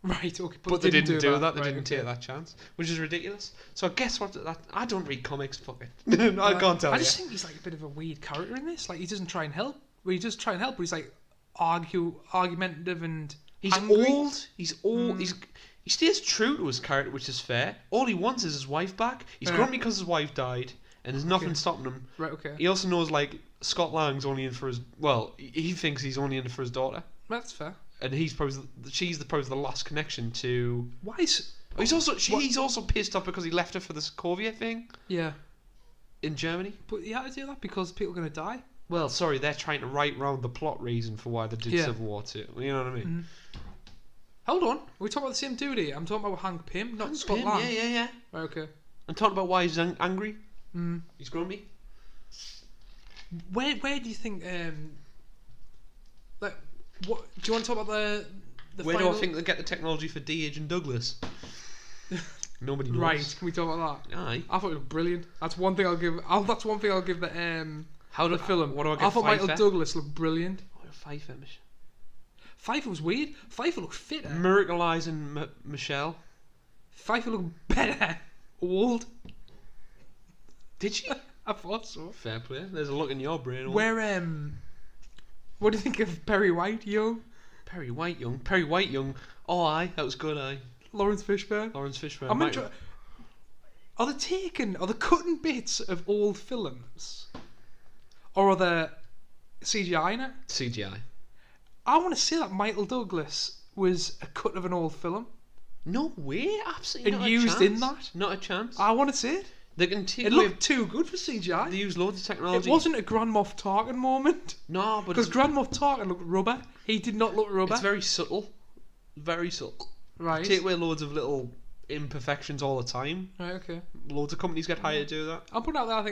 Right. Okay.
But they didn't do that. They
Right,
didn't
okay.
take that chance, which is ridiculous. So guess what? I don't read comics. Fuck it. I can't tell
I
you.
just think he's like a bit of a weird character in this. Like he doesn't try and help. Well, he does try and help, but he's like argumentative and
He's
angry.
old. He's old. He stays true to his character, which is fair. All he wants is his wife back. He's
Yeah.
grumpy because his wife died, and there's nothing
Okay.
stopping him.
Right. Okay.
He also knows like Scott Lang's only in for his. Well, he thinks he's only in for his daughter,
That's fair.
and he's probably she's probably the last connection to.
Why is?
He's also pissed off because he left her for the Sokovia thing
Yeah.
in Germany.
But you had to do that because people are gonna die.
Well, sorry, they're trying to write round the plot reason for why they did
Yeah.
Civil War 2. You know what I mean?
Mhm. Hold on. Are we talking about the same dude here? I'm talking about Hank Pym, not Scott
Pym,
Lang.
yeah.
Right. Okay.
I'm talking about why he's angry.
Mm.
He's grumpy.
Where do you think like what do you want to talk about the
Where
final...
do I think they get the technology for D-Age and Douglas? Nobody knows.
Right, can we talk about that?
Aye.
I thought it was brilliant. That's one thing I'll give. That's one thing I'll give the
How do
the film.
What do I get?
I thought Michael
Pfeiffer?
Douglas looked brilliant.
Pfeiffer,
Pfeiffer was weird. Pfeiffer looked fitter.
Miracleizing Michelle.
Pfeiffer looked better. Old.
Did she?
I thought so.
Fair play. There's a look in your brain.
Where what do you think of Perry White, yo?
Perry White young. Oh, aye, that was good, aye.
Lawrence Fishburne. Are they cutting bits of old films, or are they CGI in it?
CGI.
I want to say that Michael Douglas was a cut of an old film
No way, absolutely
and
not
used
a chance.
in that.
Not a chance.
I want to see it.
They can take
It
away-
looked too good for CGI.
They use loads of technology.
It wasn't a Grand Moff Tarkin moment.
No, but
Because Grand Moff Tarkin looked rubber. He did not look rubber.
it's very subtle. Very subtle.
Right.
Take away loads of little imperfections all the time.
Right. Okay.
Loads of companies get hired to do that.
I'm putting it out there. I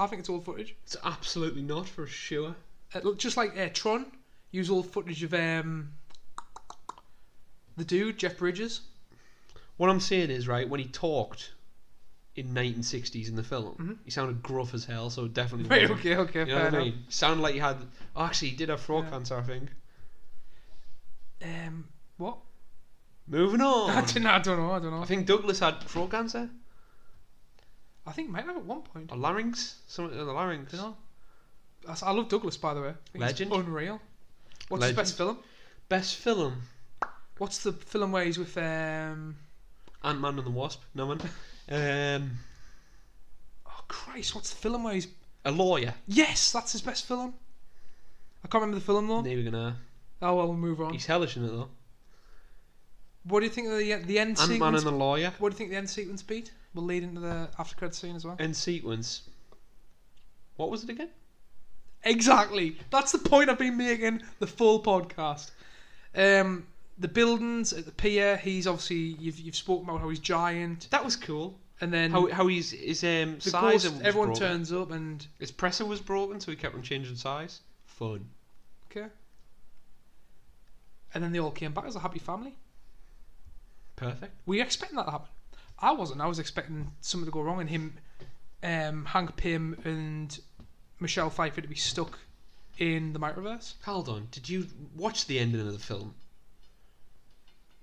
think it's old footage.
It's absolutely not, for sure.
Just like Tron, use old footage of the dude Jeff Bridges.
What I'm saying is, right, when he talked in 1960s in the film, he sounded gruff as hell, so it definitely
Right.
wasn't.
Okay.
You know
Fair
what I
enough.
mean? Sounded like he had... Oh, actually, he did have throat cancer, I think.
What?
Moving on.
I don't know.
I think Douglas had throat cancer.
I think he might have at one point.
Or larynx. Something in the larynx.
I don't know. I love Douglas, by the way. I think
Legend.
he's unreal. What's
Legend.
his best film?
Best film.
What's the film where he's with
Ant-Man and the Wasp. No one.
Oh Christ! What's the film where he's?
A lawyer.
Yes, that's his best film. I can't remember the film though.
Neither gonna.
Oh well, we'll move on.
He's hellish in it though.
What do you think of the end
Ant-Man
sequence?
and the lawyer.
What do you think the end sequence beat? We'll lead into the after credit scene as well.
End sequence. What was it again?
Exactly. That's the point I've been making the full podcast. The buildings at the pier. He's obviously you've spoken about how he's giant,
That was cool.
and then
How his
the
size
ghost,
was
everyone
broken.
turns up and
His presser was broken, so he kept on changing size. Fun.
okay, and then they all came back as a happy family.
Perfect.
Were you expecting that to happen? I wasn't. I was expecting something to go wrong and him, Hank Pym and Michelle Pfeiffer to be stuck in the microverse.
Hold on. Did you watch the ending of the film?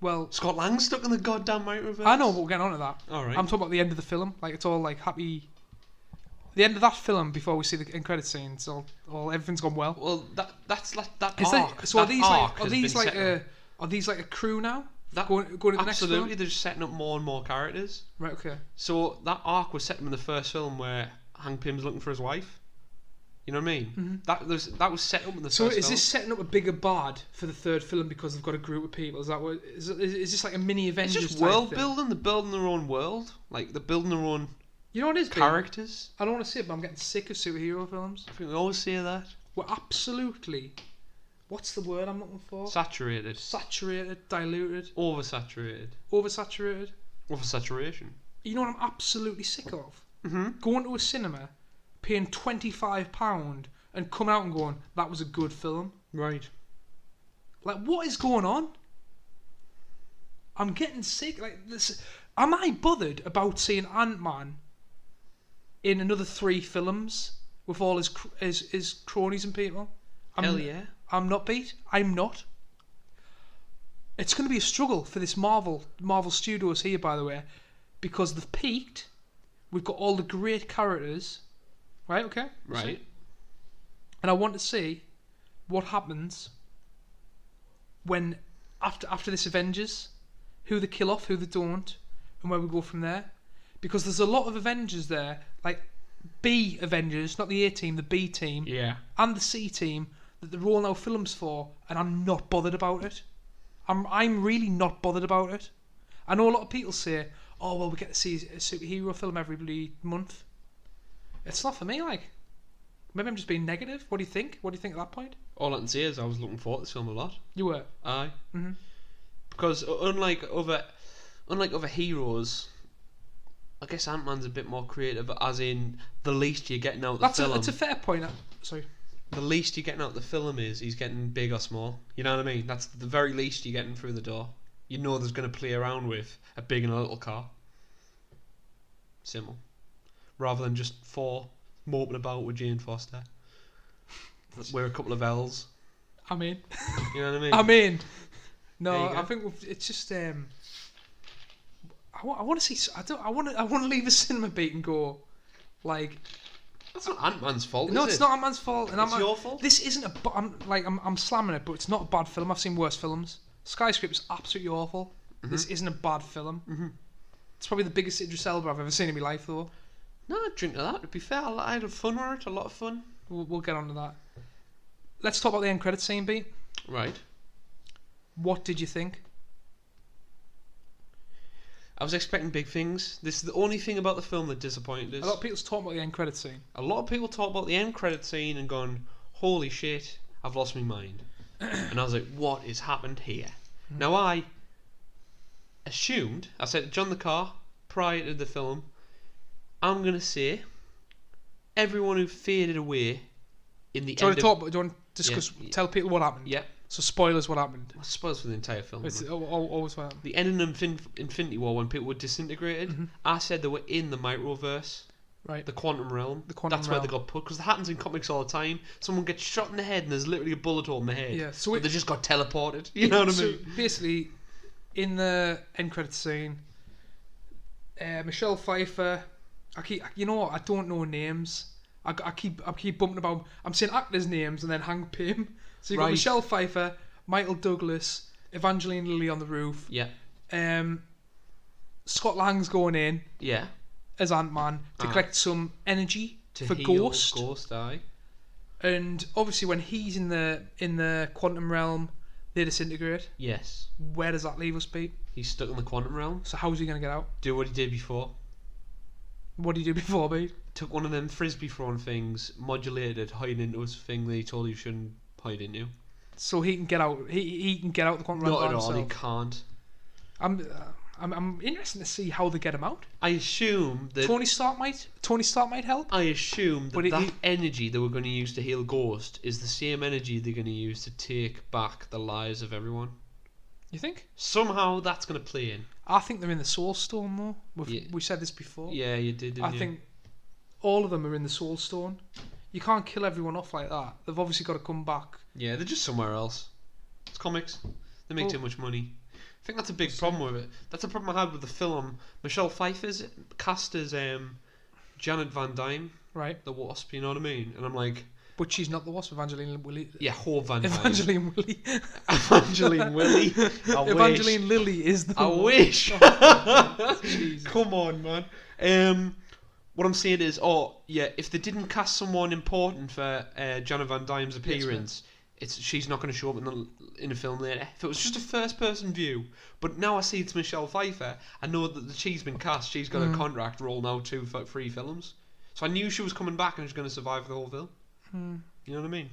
Well,
Scott Lang stuck in the goddamn microverse?
I know, but we're getting on to that.
Alright.
I'm talking about the end of the film. Like it's all like happy. The end of that film before we see the end credit scene. It's all everything's gone well.
Well, that's like that
Is
arc.
that, so are
that
these
arc
like are
has
these
been
like
set up.
are these like a crew now?
That-
Going to the next
Absolutely,
film?
they're just setting up more and more characters.
Right. Okay.
So that arc was set up in the first film where Hank Pym's looking for his wife. You know what I mean?
Mm-hmm.
That was set up in the
So
first
is
film.
this setting up a bigger bad for the third film because they've got a group of people? Is that what? Is this like a mini
It's
Avengers?
just
type
world
thing?
building. They're building their own world. Like they're building their own
You know what it is? Big?
characters.
I don't want to say it, but I'm getting sick of superhero films.
I think we always say that.
We're absolutely. What's the word I'm looking for?
Saturated.
Saturated, diluted,
Oversaturated.
oversaturated.
Oversaturation.
You know what I'm absolutely sick of?
Mm-hmm.
Going to a cinema, paying £25 and coming out and going, that was a good film.
Right.
Like, what is going on? I'm getting sick. Like this. Am I bothered about seeing Ant-Man in another 3 films with all his cronies and people?
Hell yeah.
I'm not, Pete. I'm not. It's going to be a struggle for this Marvel Studios here, by the way, because they've peaked. We've got all the great characters, right? Okay.
Right.
And I want to see what happens when after this Avengers, who they kill off, who they don't, and where we go from there. Because there's a lot of Avengers there, like B Avengers, not the A team, the B team,
Yeah.
and the C team that they're rolling out films for, and I'm not bothered about it. I'm really not bothered about it. I know a lot of people say, "Oh well, we get to see a superhero film every bloody month." It's not for me. Like, maybe I'm just being negative. What do you think? What do you think at that point?
All I can say is I was looking forward to this film a lot.
You were.
Aye.
Mhm.
Because unlike other heroes, I guess Ant-Man's a bit more creative, as in the least you're getting out of the film.
That's a fair point. Sorry.
The least you're getting out of the film is he's getting big or small. You know what I mean? That's the very least you're getting through the door. You know there's going to play around with a big and a little car. Simple. Rather than just 4 moping about with Jane Foster. We're a couple of L's.
I'm in.
You know what I mean?
I'm in. No,
There you go.
I think it's just. I want to see. I want to leave a cinema beat and go, like.
That's not Ant-Man's fault.
No,
is
it's
it?
not Ant-Man's fault. And
It's your fault.
This isn't I'm slamming it, but it's not a bad film. I've seen worse films. Skyscraper's absolutely awful.
Mm-hmm.
This isn't a bad film.
Mm-hmm.
It's probably the biggest Idris Elba I've ever seen in my life, though.
No, I'd drink to that. To be fair, I had fun with it. A lot of fun.
We'll get on to that. Let's talk about the end credit scene, beat.
Right.
What did you think?
I was expecting big things. This is the only thing about the film that disappointed us.
A lot of people's talking about the end credit scene.
A lot of people talk about the end credit scene and gone, holy shit, I've lost my mind. And I was like, what has happened here? Now I said to John the car prior to the film, I'm going to say everyone who faded away in the
Do you
end
want to discuss,
Yeah.
tell people what happened?
Yeah,
So spoilers, what happened?
I suppose for the entire film.
It's
man.
always what happened.
The ending of Infinity War when people were disintegrated, I said they were in the microverse.
Right.
The quantum realm.
The quantum
That's
realm.
where they got put. Because it happens in comics all the time. Someone gets shot in the head and there's literally a bullet hole in the head.
Yeah, so
but they just got teleported. You know what I mean?
Basically, in the end credit scene, Michelle Pfeiffer. You know what? I don't know names. I keep bumping about. I'm saying actors' names and then Hank Pym. So you've got
Right.
Michelle Pfeiffer, Michael Douglas, Evangeline Lilly on the roof.
Yeah.
Scott Lang's going in
Yeah.
as Ant-Man to
Ah.
collect some energy
To
for
heal
Ghost.
aye.
And obviously, when he's in the quantum realm, they disintegrate.
Yes.
Where does that leave us, Pete?
He's stuck in the quantum realm.
So how's he gonna get out?
Do what he did before.
What did he do before, Pete?
Took one of them frisbee throwing things, modulated it, hiding into his thing that he told you shouldn't hide into.
So he can get out. He can get out the quantum realm
Not
by
at all. He
himself.
can't.
I'm interested to see how they get him out.
I assume that.
Tony Stark might help.
I assume
But
that
he-
that energy they were going to use to heal Ghost is the same energy they're going to use to take back the lives of everyone.
You think?
Somehow that's going to play in.
I think they're in the Soul Stone though.
Yeah.
We said this before.
Yeah, you did. Didn't
I
you?
think all of them are in the Soul Stone. You can't kill everyone off like that. They've obviously got to come back.
Yeah, they're just somewhere else. It's comics. They make
Well-
too much money. I think that's a big problem with it. That's a problem I had with the film. Michelle Pfeiffer's cast as Janet Van Dyne,
Right.
the Wasp. You know what I mean? And I'm like,
But she's not the Wasp. Evangeline Lilly.
yeah, Hove Van Dyne.
Evangeline Lilly.
Evangeline Willy. I wish.
Evangeline Lilly is the.
I
one.
wish.
Jesus.
Come on, man. What I'm saying is, if they didn't cast someone important for Janet Van Dyne's appearance, she's not going to show up in a film later. If it was just a first-person view, but now I see it's Michelle Pfeiffer, I know that she's been cast. She's got a contract roll now 3 films, so I knew she was coming back and she was going to survive the whole film. You know what I mean?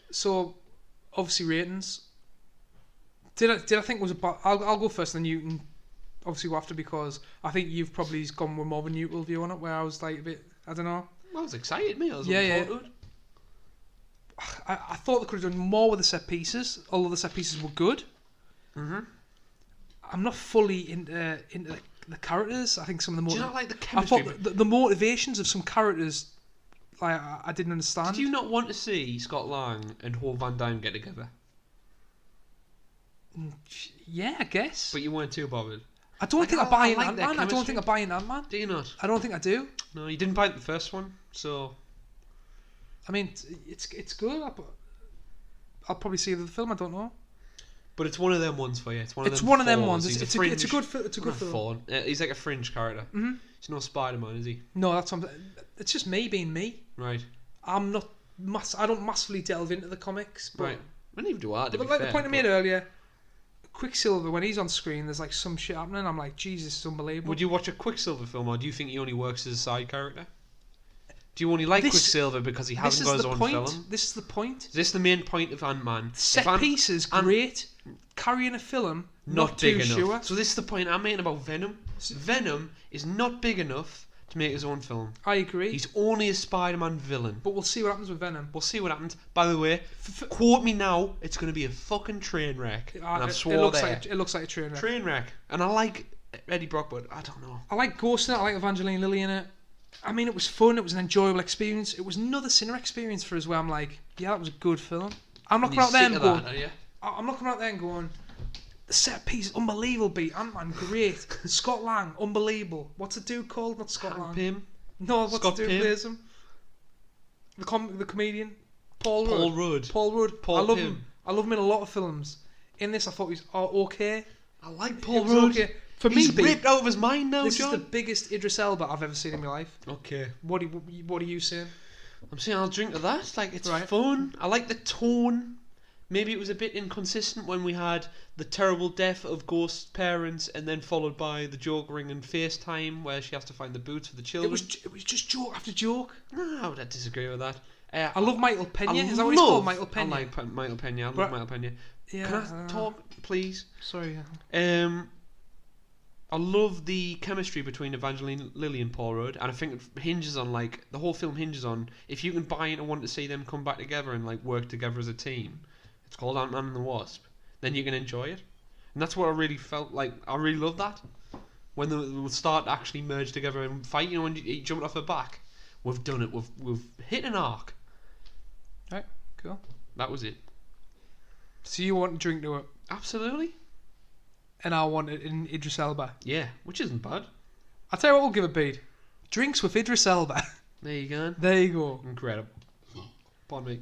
So, obviously ratings. Did I think it was about? I'll go first, and then you can obviously go after, because I think you've probably gone with more of a neutral view on it, where I was like a bit, I don't know.
I was excited, me. I was
Yeah,
looking forward to it.
I thought they could have done more with the set pieces, although the set pieces were good.
Mhm.
I'm not fully into the characters. I think some of the
Do you
more.
not like the
I
chemistry?
thought the motivations of some characters, like I didn't understand.
Did you not want to see Scott Lang and Hove Van Dyne get together?
Yeah, I guess.
But you weren't too bothered.
I don't
Like,
think I
I
buy in
like their
Ant-Man. I don't
chemistry.
think I buy in Ant-Man.
Do you not?
I don't think I do.
No, you didn't buy the first one, so
I mean, it's good. I'll probably see the film. I don't know.
but it's one of them ones for you. It's one
It's one of them
falls.
ones.
He's
It's
a
a
fringe.
good film.
He's like a fringe character.
Mhm.
He's no Spider-Man, is he?
No, that's something. It's just me being me.
Right.
I'm not. I don't massively delve into the comics. But,
Right. I neither do I. To
But
be
like
fair,
the point I
but
made earlier, Quicksilver, when he's on screen, there's like some shit happening. I'm like, Jesus, it's unbelievable.
Would you watch a Quicksilver film, or do you think he only works as a side character? Do you only like
This-
Quicksilver because he
This
hasn't
is
got his
the
own
point.
film?
This is the point.
Is this the main point of Ant-Man?
Set
If Ant-
pieces,
Ant-
great. Carrying a film,
not big
too
enough.
sure.
So this is the point I'm making about Venom. Venom is not big enough to make his own film.
I agree.
He's only a Spider-Man villain.
But we'll see what happens with Venom.
We'll see what happens. By the way, quote me now, it's going to be a fucking train wreck. And I've
It
swore
looks
there.
like it looks like a train wreck.
Train wreck. And I like Eddie Brock, but I don't know.
I like Ghost in it. I like Evangeline Lilly in it. I mean, it was fun. It was an enjoyable experience. It was another cinema experience for us where I'm like, yeah, that was a good film. I'm not coming out there and going, I'm not coming out there and going, the set piece, unbelievable beat. Ant-Man, great. Scott Lang, unbelievable. What's the dude called? Not Scott Lang.
Pym.
No, what's
Scott
the dude
Pym.
plays him? The comedian. Paul Rudd. I love him. I love him in a lot of films. In this, I thought he was okay.
I like Paul Rudd.
Okay. For
He's
me,
ripped out of his mind now,
this
John.
is the biggest Idris Elba I've ever seen in my life.
Okay.
What are you saying?
I'm saying I'll drink to that. Like, it's
Right.
fun. I like the tone. Maybe it was a bit inconsistent when we had the terrible death of Ghost's parents and then followed by the joke ring and FaceTime where she has to find the boots for the children.
It was just joke after joke.
No, I would disagree with that.
I love Michael Pena. Is that what he's called, Michael Pena?
I like Michael Pena. I love
But-
Michael Pena.
Yeah.
Can I talk, please?
Sorry.
I love the chemistry between Evangeline Lilly and Paul Rudd, and I think it hinges on, like, the whole film hinges on, if you can buy into want to see them come back together and, like, work together as a team. It's called Ant-Man and the Wasp. Then you can enjoy it. And that's what I really felt like. I really love that. When they will start to actually merge together and fight, you know, when you jump off the back. We've done it. We've hit an arc.
Right, cool.
That was it.
So you want to drink to it,
Absolutely.
and I want it in Idris Elba.
Yeah, which isn't bad.
I'll tell you what we'll give a beat. Drinks with Idris Elba.
There you go.
There you go.
Incredible. Pardon me.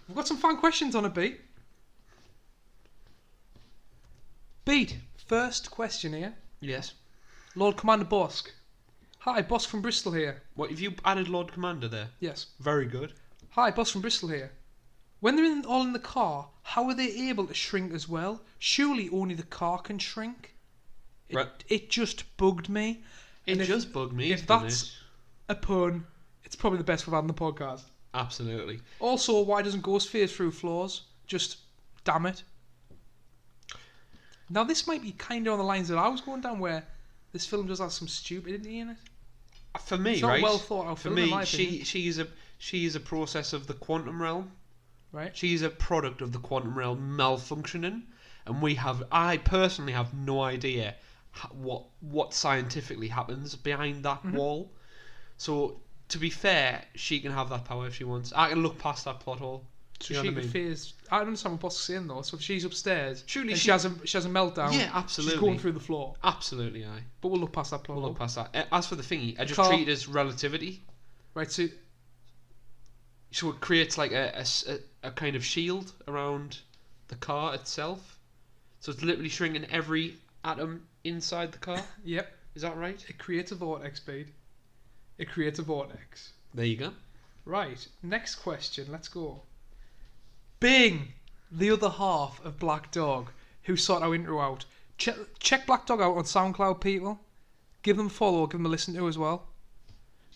We've got some fun questions on a beat. Beat. First question here.
Yes.
Lord Commander Bosk. Hi, Bosk from Bristol here.
What, have you added Lord Commander there?
Yes.
Very good.
Hi, Bosk from Bristol here. When they're all in the car, how are they able to shrink as well? Surely only the car can shrink. It just bugged me.
It just bugged me.
If that's a pun, it's probably the best we've had on the podcast.
Absolutely.
Also, why doesn't Ghost phase through floors? Just, damn it. Now, this might be kind of on the lines that I was going down, where this film does have some stupidity in it.
For me,
It's not
right?
a well thought out
For
film, in my
me,
opinion.
she is a process of the quantum realm.
Right?
She is a product of the quantum realm malfunctioning, and I personally have no idea what scientifically happens behind that wall. So, to be fair, she can have that power if she wants. I can look past that plot hole.
So
You know
she
what I
could
mean?
phase. I don't understand what Bosk's saying though. So if she's upstairs,
Surely
and
she-
she has a meltdown.
Yeah, absolutely.
She's going through the floor.
Absolutely, aye.
But we'll look past that plot.
We'll look past that. As for the thingy, I just
Car.
treat it as relativity.
Right. So
So it creates like a kind of shield around the car itself. So it's literally shrinking every atom inside the car.
yep,
Is that right?
it creates a vortex, Bede. It creates a vortex.
There you go.
Right. Next question. Let's go. Bing, the other half of Black Dog, who sought our intro out. Check Black Dog out on SoundCloud, people. Give them a follow, give them a listen to as well.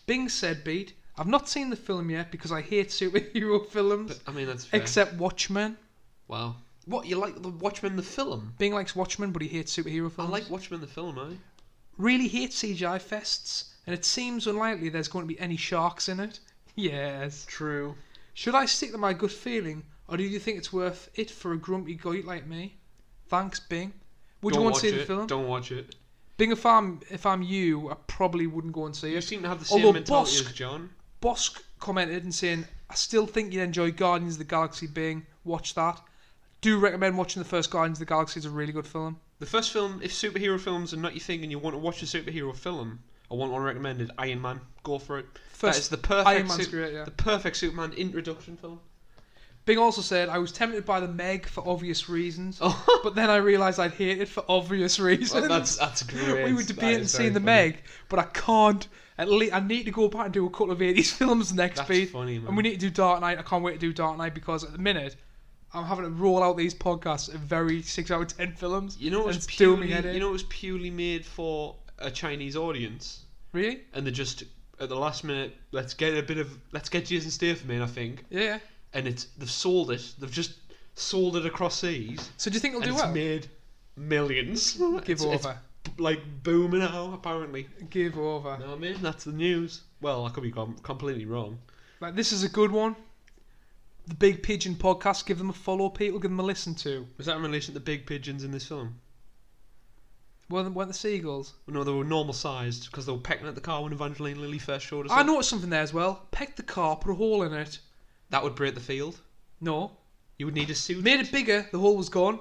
Bing said, Beat, I've not seen the film yet because I hate superhero films,
But, I mean, that's fair.
except Watchmen.
Wow. What, you like the Watchmen the film?
Bing likes Watchmen, but he hates superhero
I
films.
like Watchmen the film, eh?
Really hates CGI fests, and it seems unlikely there's going to be any sharks in it. Yes.
True.
Should I stick to my gut feeling, or do you think it's worth it for a grumpy goat like me? Thanks, Bing. Would you want to see the film?
Don't watch it.
Bing, if I'm you, I probably wouldn't go and see
You
it.
seem to have the same
Although
mentality
Bosk-
as John.
Bosk commented and saying, I still think you'd enjoy Guardians of the Galaxy, Bing. Watch that. Do recommend watching the first Guardians of the Galaxy. It's a really good film.
The first film, if superhero films are not your thing and you want to watch a superhero film, I want one recommended, Iron Man. Go for it. That is the perfect
Iron Man's great, yeah.
the perfect Superman introduction film.
Bing also said, I was tempted by the Meg for obvious reasons,
Oh,
but then I realised I'd hate it for obvious reasons.
well, that's great.
We were debating seeing the Meg, but I can't. At least I need to go back and do a couple of 80s films next
That's
week.
funny, man.
And we need to do Dark Knight. I can't wait to do Dark Knight because at the minute I'm having to roll out these podcasts of very 6 out of 10 films.
You know,
and
it's
it's doing me
purely,
head in.
you know, it was purely made for a Chinese audience,
Really?
and they just at the last minute, let's get Jason Statham in, I think,
Yeah.
and they've sold it. They've just sold it across seas,
So do you think it'll
and
do
it's
well?
made millions.
Give
It's
over.
like booming now, apparently.
Give over.
You know what I mean? That's the news. Well, I could be completely wrong.
Like, this is a good one. The Big Pigeon podcast. Give them a follow, people. Give them a listen to.
Was that in relation to big pigeons in this film?
Weren't the seagulls?
No, they were normal sized because they were pecking at the car when Evangeline Lilly first showed us.
I noticed something there as well. Pecked the car, put a hole in it.
That would break the field.
No.
You would need a suit.
Made it bigger, the hole was gone.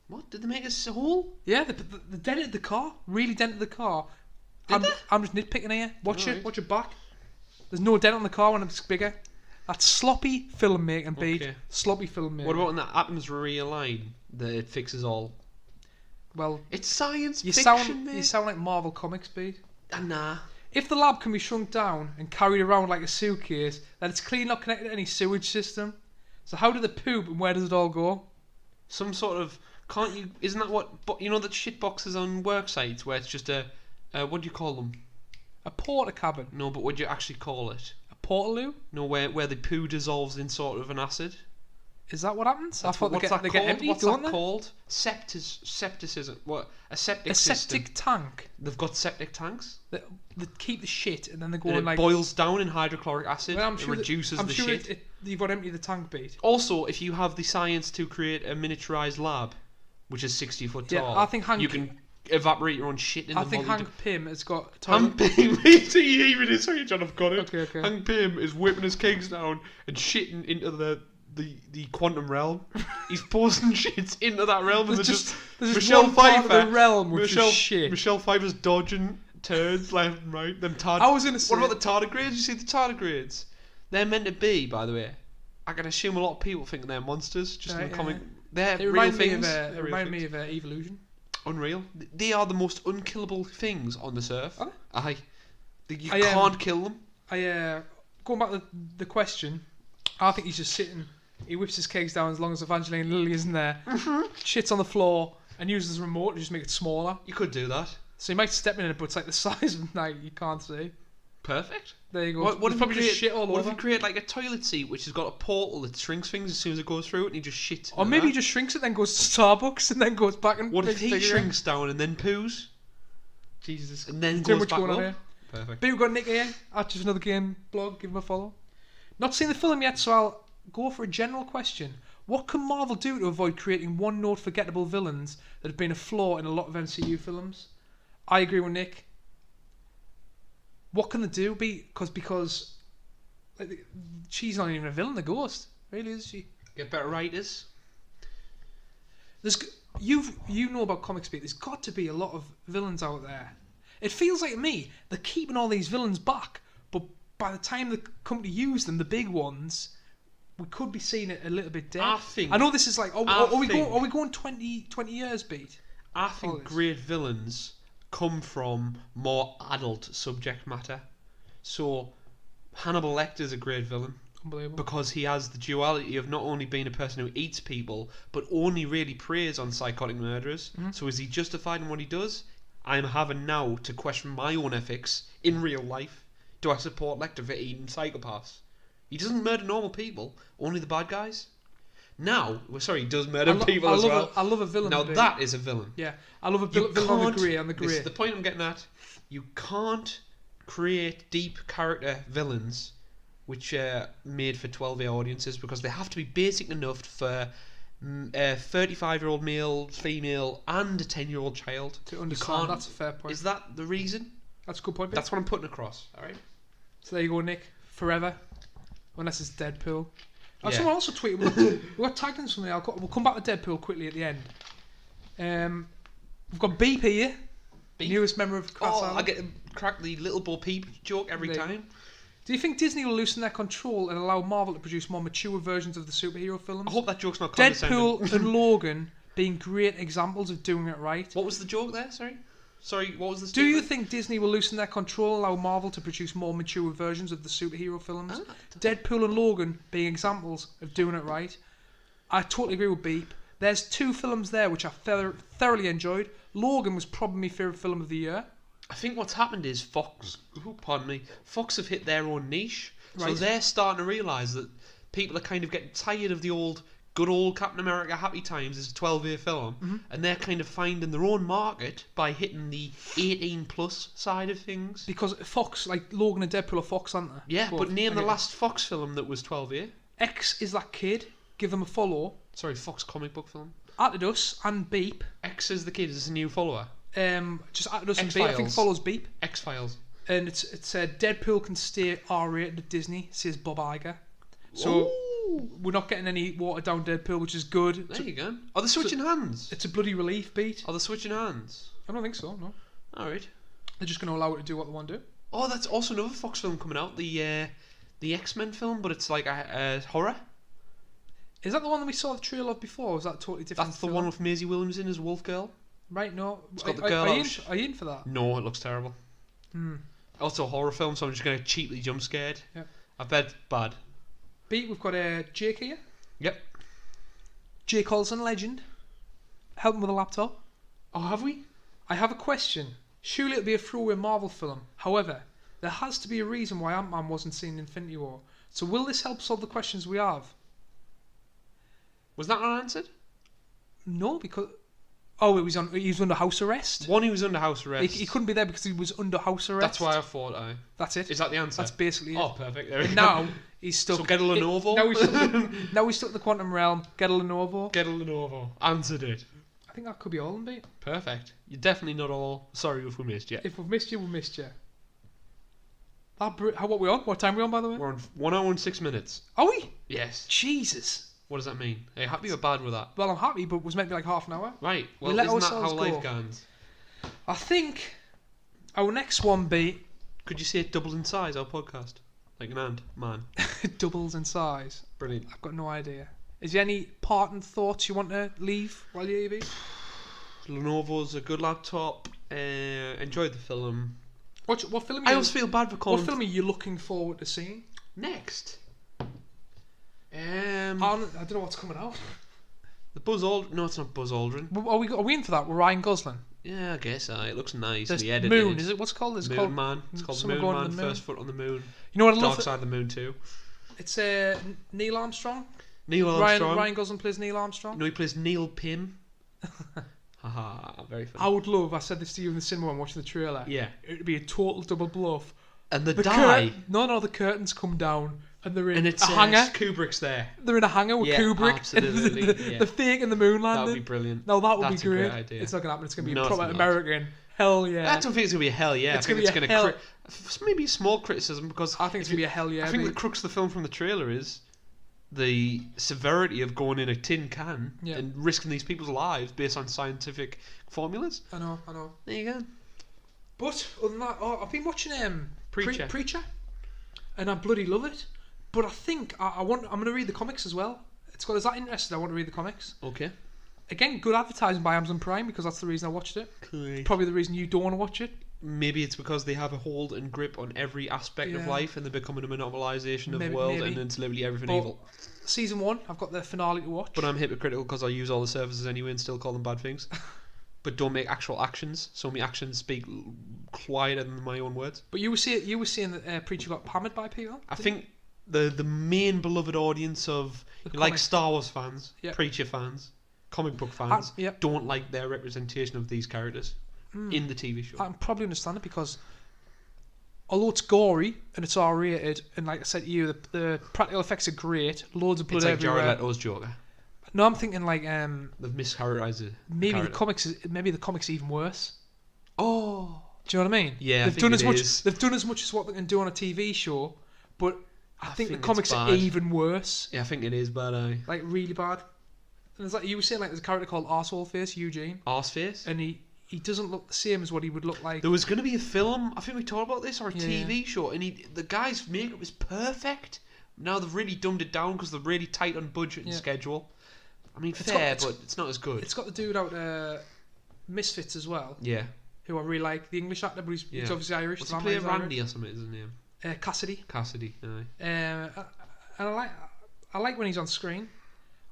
What? Did they make a hole?
Yeah, they dented the car. Really dented the car. I'm just nitpicking here. Watch your back. There's no dent on the car when it's bigger. That's sloppy filmmaking, Beat.
Okay.
Sloppy filmmaking.
What about when that happens realign that it fixes all?
Well,
it's science fiction, mate.
You sound like Marvel Comics, Beat.
Nah.
If the lab can be shrunk down and carried around like a suitcase, then it's clearly not connected to any sewage system. So how do they poop and where does it all go?
Some sort of... Can't you... Isn't that what... You know the shit boxes on work sites where it's just a... what do you call them?
A porta cabin.
No, but what do you actually call it?
A portaloo?
No, where the poo dissolves in sort of an acid.
Is that what happens? I thought they get empty,
What's
don't
that
they?
called? Septicism. What? A septic
A
system.
septic tank.
They've got septic tanks.
They keep the shit and then they go
And
and
it
like...
boils down in hydrochloric acid.
Well,
it reduces the shit.
You've got to empty the tank, Beat.
Also, if you have the science to create a miniaturized lab, which is 60 foot tall,
I think
you can evaporate your own shit in
I
the
think
body.
Hank Pym has got...
Hank Pym, he even is... Sorry, John, I've got it.
Okay.
Hank Pym is whipping his kegs down and shitting into the quantum realm. He's posting shit into that realm.
There's
and
just
Michelle
one part
Pfeiffer,
of the realm which is shit.
Michelle Pfeiffer's dodging turds left and right. Them
I was going to say...
What about the tardigrades? You see the tardigrades? They're meant to be, by the way. I can assume a lot of people think they're monsters. Just in the comic. They're real things.
It reminded me of Evolution.
Unreal. They are the most unkillable things on this earth.
Are
they? You can't kill them.
Going back to the question, I think he's just sitting. He whips his kegs down as long as Evangeline Lilly isn't there. Shits on the floor and uses the remote to just make it smaller.
You could do that.
So he might step in it, but it's like the size of you can't see.
Perfect.
There you go.
What if
probably just shit all over?
What if you create like a toilet seat which has got a portal that shrinks things as soon as it goes through it and he just shits?
Or maybe he just shrinks it, then goes to Starbucks and then goes back and...
What if he shrinks down and then poos?
Jesus.
And then
too
goes
much
back
going
up?
on here.
Perfect.
But we've got Nick here at Just Another Game blog. Give him a follow. Not seen the film yet, so I'll go for a general question. What can Marvel do to avoid creating one-note forgettable villains that have been a flaw in a lot of MCU films? I agree with Nick. What can they do? Because like, she's not even a villain, the Ghost. Really, is she?
Get better writers.
You know about comic speak. There's got to be a lot of villains out there. It feels like to me they're keeping all these villains back, but by the time they come to use them, the big ones, we could be seeing it a little bit dead. I know this is like, are we going 20 years, Beat?
I think great villains come from more adult subject matter. So Hannibal Lecter's a great villain.
Unbelievable.
Because he has the duality of not only being a person who eats people, but only really preys on psychotic murderers. Mm-hmm. So is he justified in what he does? I'm having now to question my own ethics in real life. Do I support Lecter for eating psychopaths? He doesn't murder normal people, only the bad guys. Now, he does murder people as well.
I love a villain.
Now that is a villain.
Yeah, I love a villain on the grey.
This is the point I'm getting at. You can't create deep character villains which are made for 12-year audiences because they have to be basic enough for a 35-year-old male, female, and a 10-year-old child.
To understand, that's a fair point.
Is that the reason?
That's a good point.
That's what I'm putting across. All right.
So there you go, Nick. Forever, unless it's Deadpool.
Yeah.
Someone also tweeted. We got tagged in something. We'll come back to Deadpool quickly at the end. We've got Beep here. Beep? Newest member of Crass.
I get to crack the Little Bo Peep joke every time.
Do you think Disney will loosen their control and allow Marvel to produce more mature versions of the superhero films?
I hope that joke's not condescending.
Deadpool and Logan being great examples of doing it right.
What was the joke there? Sorry, what was the statement?
Do you think Disney will loosen their control and allow Marvel to produce more mature versions of the superhero films? Deadpool and Logan being examples of doing it right. I totally agree with Beep. There's two films there which I thoroughly enjoyed. Logan was probably my favourite film of the year.
I think what's happened is Fox have hit their own niche.
Right.
So they're starting to realise that people are kind of getting tired of the good old Captain America Happy Times as a 12-year film, and they're kind of finding their own market by hitting the 18+ side of things.
Because Fox, like Logan and Deadpool are Fox, aren't they?
Yeah, but name the last Fox film that was 12-year.
X is that kid. Give them a follow.
Sorry, Fox comic book film.
Atidus and Beep.
X is the kid. Is this a new follower?
just added us some beep. I think it
X-Files.
follows beep.
X-Files.
And it said Deadpool can stay R-rated at Disney, says Bob Iger. So we're not getting any watered down Deadpool, which is good.
There you go. Are they switching hands?
It's a bloody relief beat.
Are they switching hands?
I don't think so, no.
Alright.
They're just going to allow it to do what they want to do.
Oh, that's also another Fox film coming out. The X-Men film, but it's like a horror.
Is that the one that we saw the trailer of before, or is that a totally different
That's the
film?
one with Maisie Williams in as Wolf Girl.
Right, no.
It's got the girl out.
Are you in for that?
No, it looks terrible. Also a horror film, so I'm just going to cheaply jump scared.
Yep.
I bet bad.
Beat, we've got Jake here.
Yep.
Jake Olsen, legend. Helping with a laptop.
Oh, have we?
I have a question. Surely it'll be a throwaway Marvel film. However, there has to be a reason why Ant-Man wasn't seen in Infinity War. So will this help solve the questions we have?
Was that not answered?
No, because... Oh, he was under house arrest?
One, he was under house arrest.
He couldn't be there because he was under house arrest.
That's why I thought I.
That's it.
Is that the answer?
That's basically it.
Oh, perfect. There we
And
go.
now he's stuck...
So get a Lenovo?
Now he's stuck in the quantum realm. Get a Lenovo.
Get a Lenovo. Answered it.
I think that could be all in beat.
Perfect. You're definitely not all sorry if we missed you.
If we've missed you, we've missed you. What we on? What time are we on, by the way?
We're on 1 hour and 6 minutes.
Are we?
Yes.
Jesus.
What does that mean? Are you happy or bad with that?
Well, I'm happy, but it was meant to be like half an hour.
Right. Well,
let
isn't that
ourselves
how life
go.
goes?
I think our next one be
Could you say it doubles in size, our podcast? Like an ant, man.
doubles in size.
Brilliant.
I've got no idea. Is there any parting thoughts you want to leave while you're here, B?
Lenovo's a good laptop. Enjoyed the film.
What film?
I always feel bad for calling.
What film are you looking forward to seeing?
Next.
I don't know what's coming out.
The Buzz Aldrin. No, it's not Buzz Aldrin.
Are we in for that? With Ryan Gosling.
Yeah, I guess. It looks nice.
There's
The edit
Moon. Is it? What's it called? It's
Moon
called
Man. It's called
Someone
Moon
going to
Man.
the moon.
First foot on the moon.
You know what I love?
Dark Side of the Moon too.
It's Neil Armstrong.
Neil Armstrong.
Ryan Gosling plays Neil Armstrong.
No, he plays Neil Pym. Haha, very funny.
I would love. I said this to you in the cinema when watching the trailer.
Yeah.
It'd be a total double bluff.
And the die.
The curtains come down and they're in
And it's
a hangar.
Kubrick's there.
They're in a hangar with
Yeah,
Kubrick.
absolutely,
And
yeah.
the fake in the moon
That
landing.
would be brilliant.
No, that would
That's
be great.
a great idea.
It's not gonna happen. It's gonna be
No,
a
it's
proper
not.
American. Hell yeah.
I don't think it's gonna be a hell yeah.
It's
I think
gonna
it's
be a
gonna
hell.
maybe a small criticism because
I think it's gonna be a hell yeah.
I think
mate.
the crux of the film from the trailer is the severity of going in a tin can
Yeah.
and risking these people's lives based on scientific formulas.
I know.
There you go.
But other than that, I've been watching
Preacher.
and I bloody love it. But I think I'm gonna read the comics as well. It's got us that interested. I want to read the comics.
Okay.
Again, good advertising by Amazon Prime because that's the reason I watched it.
Cool.
Probably the reason you don't want to watch it.
Maybe it's because they have a hold and grip on every aspect of
Yeah.
life and they're becoming a monopolisation of the
Maybe-
world
maybe.
and it's literally everything
But
evil.
Season 1, I've got the finale to watch.
But I'm hypocritical because I use all the services anyway and still call them bad things. But don't make actual actions, so my actions speak quieter than my own words.
But you were saying that Preacher got hammered by people.
I think the main beloved audience of
The
like
comic.
Star Wars fans,
Yeah.
Preacher fans, comic book fans
yeah.
don't like their representation of these characters in the TV show.
I can probably understand it because although it's gory and it's R-rated, and like I said to you, the practical effects are great. Loads of blood
It's like
everywhere.
Jared Leto's Joker.
No, I'm thinking like
They've mischaracterized it.
maybe the comics are even worse.
Oh,
Do you know what I mean?
Yeah, I
they've
think
done
it
as much.
is.
They've done as much as what they can do on a TV show, but I think the
it's
comics are
bad.
even worse.
Yeah, I think it is bad.
Like really bad. And it's like you were saying, like there's a character called Arsehole Face Eugene,
Arseface.
and he doesn't look the same as what he would look like.
There was going to be a film, I think we talked about this, or a
Yeah.
TV show, and the guy's makeup was perfect. Now they've really dumbed it down because they're really tight on budget and
Yeah.
schedule. I mean,
It's
fair,
got-
but it's not as good.
It's got the dude out Misfits as well,
Yeah.
who I really like. The English actor, but he's
Yeah.
obviously Irish.
What's
so
he
that
play?
man's
Randy or something is his name?
Irish. Cassidy.
Cassidy. Aye.
And I like when he's on screen.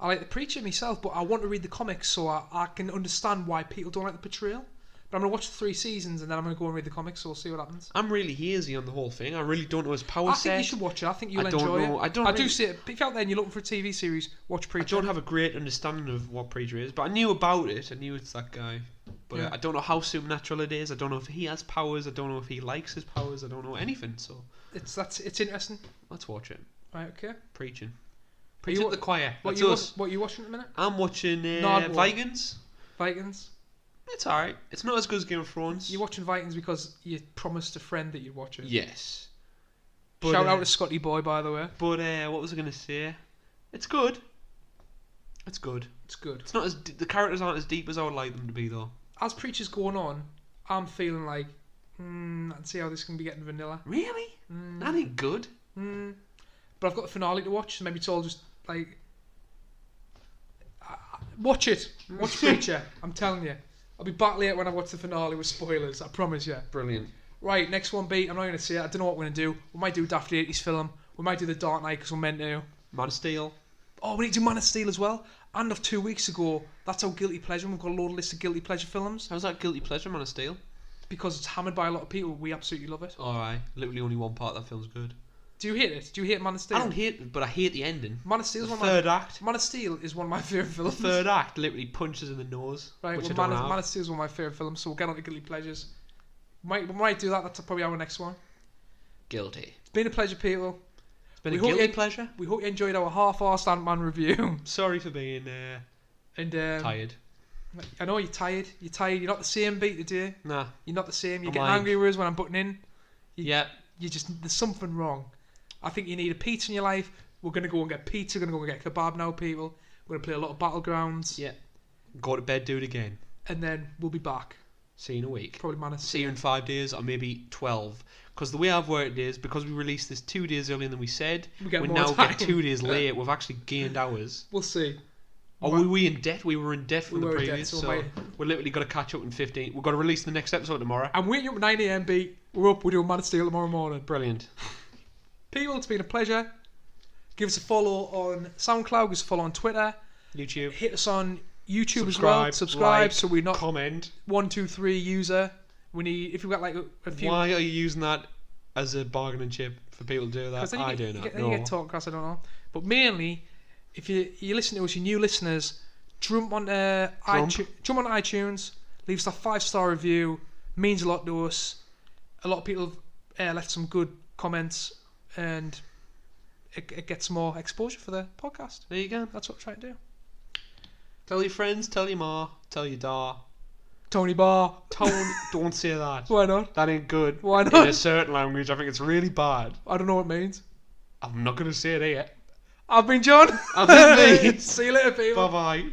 I like the Preacher myself, but I want to read the comics so I can understand why people don't like the portrayal. But I'm going to watch the 3 seasons and then I'm going to go and read the comics, so we'll see what happens.
I'm really hazy on the whole thing. I really don't know his power
I
set.
think you should watch it. I think you'll
I don't
enjoy
know.
it.
I don't
do
really-
see it. If you're out there and you're looking for a TV series, watch
I
Preacher.
don't have a great understanding of what Preacher is, but I knew about it. I knew it's that guy. But
Yeah.
I don't know how supernatural it is. I don't know if he has powers. I don't know if he likes his powers. I don't know anything. So
It's interesting.
let's watch it.
Right, okay.
Preaching.
Are
Preaching
you
at the choir.
What
That's
you
us.
what are you watching at the minute?
I'm watching
Nardwuar.
Vikings.
Vikings.
It's alright. It's not as good as Game of Thrones.
You're watching Vikings because you promised a friend that you'd watch it.
Yes. But,
Shout out to Scotty Boy, by the way.
But what was I going to say? It's good. It's good.
It's good.
It's not as the characters aren't as deep as I would like them to be, though.
As Preacher's going on, I'm feeling like, I can see how this can be getting vanilla.
Really? That ain't good.
But I've got the finale to watch, so maybe it's all just like, watch it. Watch Preacher. I'm telling you. I'll be back later when I watch the finale with spoilers. I promise you.
Brilliant.
Right, next one, I'm not going to say it. I don't know what we're going to do. We might do a Daft 80s film. We might do The Dark Knight because we're meant to.
Man of Steel.
Oh, we need to do Man of Steel as well. And of 2 weeks ago, that's our guilty pleasure. We've got a load of list of guilty pleasure films.
How's that guilty pleasure, Man of Steel?
Because it's hammered by a lot of people. We absolutely love it.
Alright. Literally only one part of that film's good.
Do you hate it? Do you hate Man of Steel?
I don't hate it, but I hate the ending.
Man of Steel is
the
one
third
of my,
act.
Man of Steel is one of my favourite films.
The third act literally punches in the nose.
Right,
which
well,
I don't
Man of Steel is one of my favourite films, so we'll get on to guilty pleasures. We might do that. That's probably our next one.
Guilty.
It's been a pleasure, people.
It's been a guilty pleasure.
We hope you enjoyed our half-arsed Ant-Man review.
Sorry for being tired.
I know you're tired. You're tired. You're not the same beat today.
Nah.
You're not the same. You're
I'm
getting
like,
angry with us when I'm butting in.
Yeah.
You just there's something wrong. I think you need a pizza in your life. We're gonna go and get pizza. We're gonna go and get kebab now, people. We're gonna play a lot of Battlegrounds.
Yeah. Go to bed, do it again.
And then we'll be back.
See you in a week.
Probably Man of Steel.
See you in 5 days or maybe 12. Because the way I've worked it is because we released this 2 days earlier than we said.
We
now get 2 days late. We've actually gained hours.
We'll see.
Or were we in debt? We were in debt from the previous.
So
we're literally got to catch up in 15. We've got to release the next episode tomorrow.
I'm waking up at 9 a.m. B. We're up. We're doing Man of Steel tomorrow morning.
Brilliant.
People, it's been a pleasure. Give us a follow on SoundCloud. Give us a follow on Twitter.
YouTube.
Hit us on YouTube as well. Subscribe
like,
so we're not
comment.
1, 2, 3 user. We need if you've got like a few.
Why are you using that as a bargaining chip for people to do that? I do not.
You get talk across. I don't know. But mainly, if you listen to us, you new listeners, jump on iTunes, leave us a 5-star review. Means a lot to us. A lot of people have left some good comments, and it gets more exposure for the podcast.
There you go.
That's what we're trying to do.
Tell your friends, tell your ma, tell your da.
Tony Barr.
Don't say that.
Why not?
That ain't good.
Why not?
In a certain language, I think it's really bad.
I don't know what it means.
I'm not going to say it here.
I've been John.
I've been Lee.
See you later, people.
Bye bye.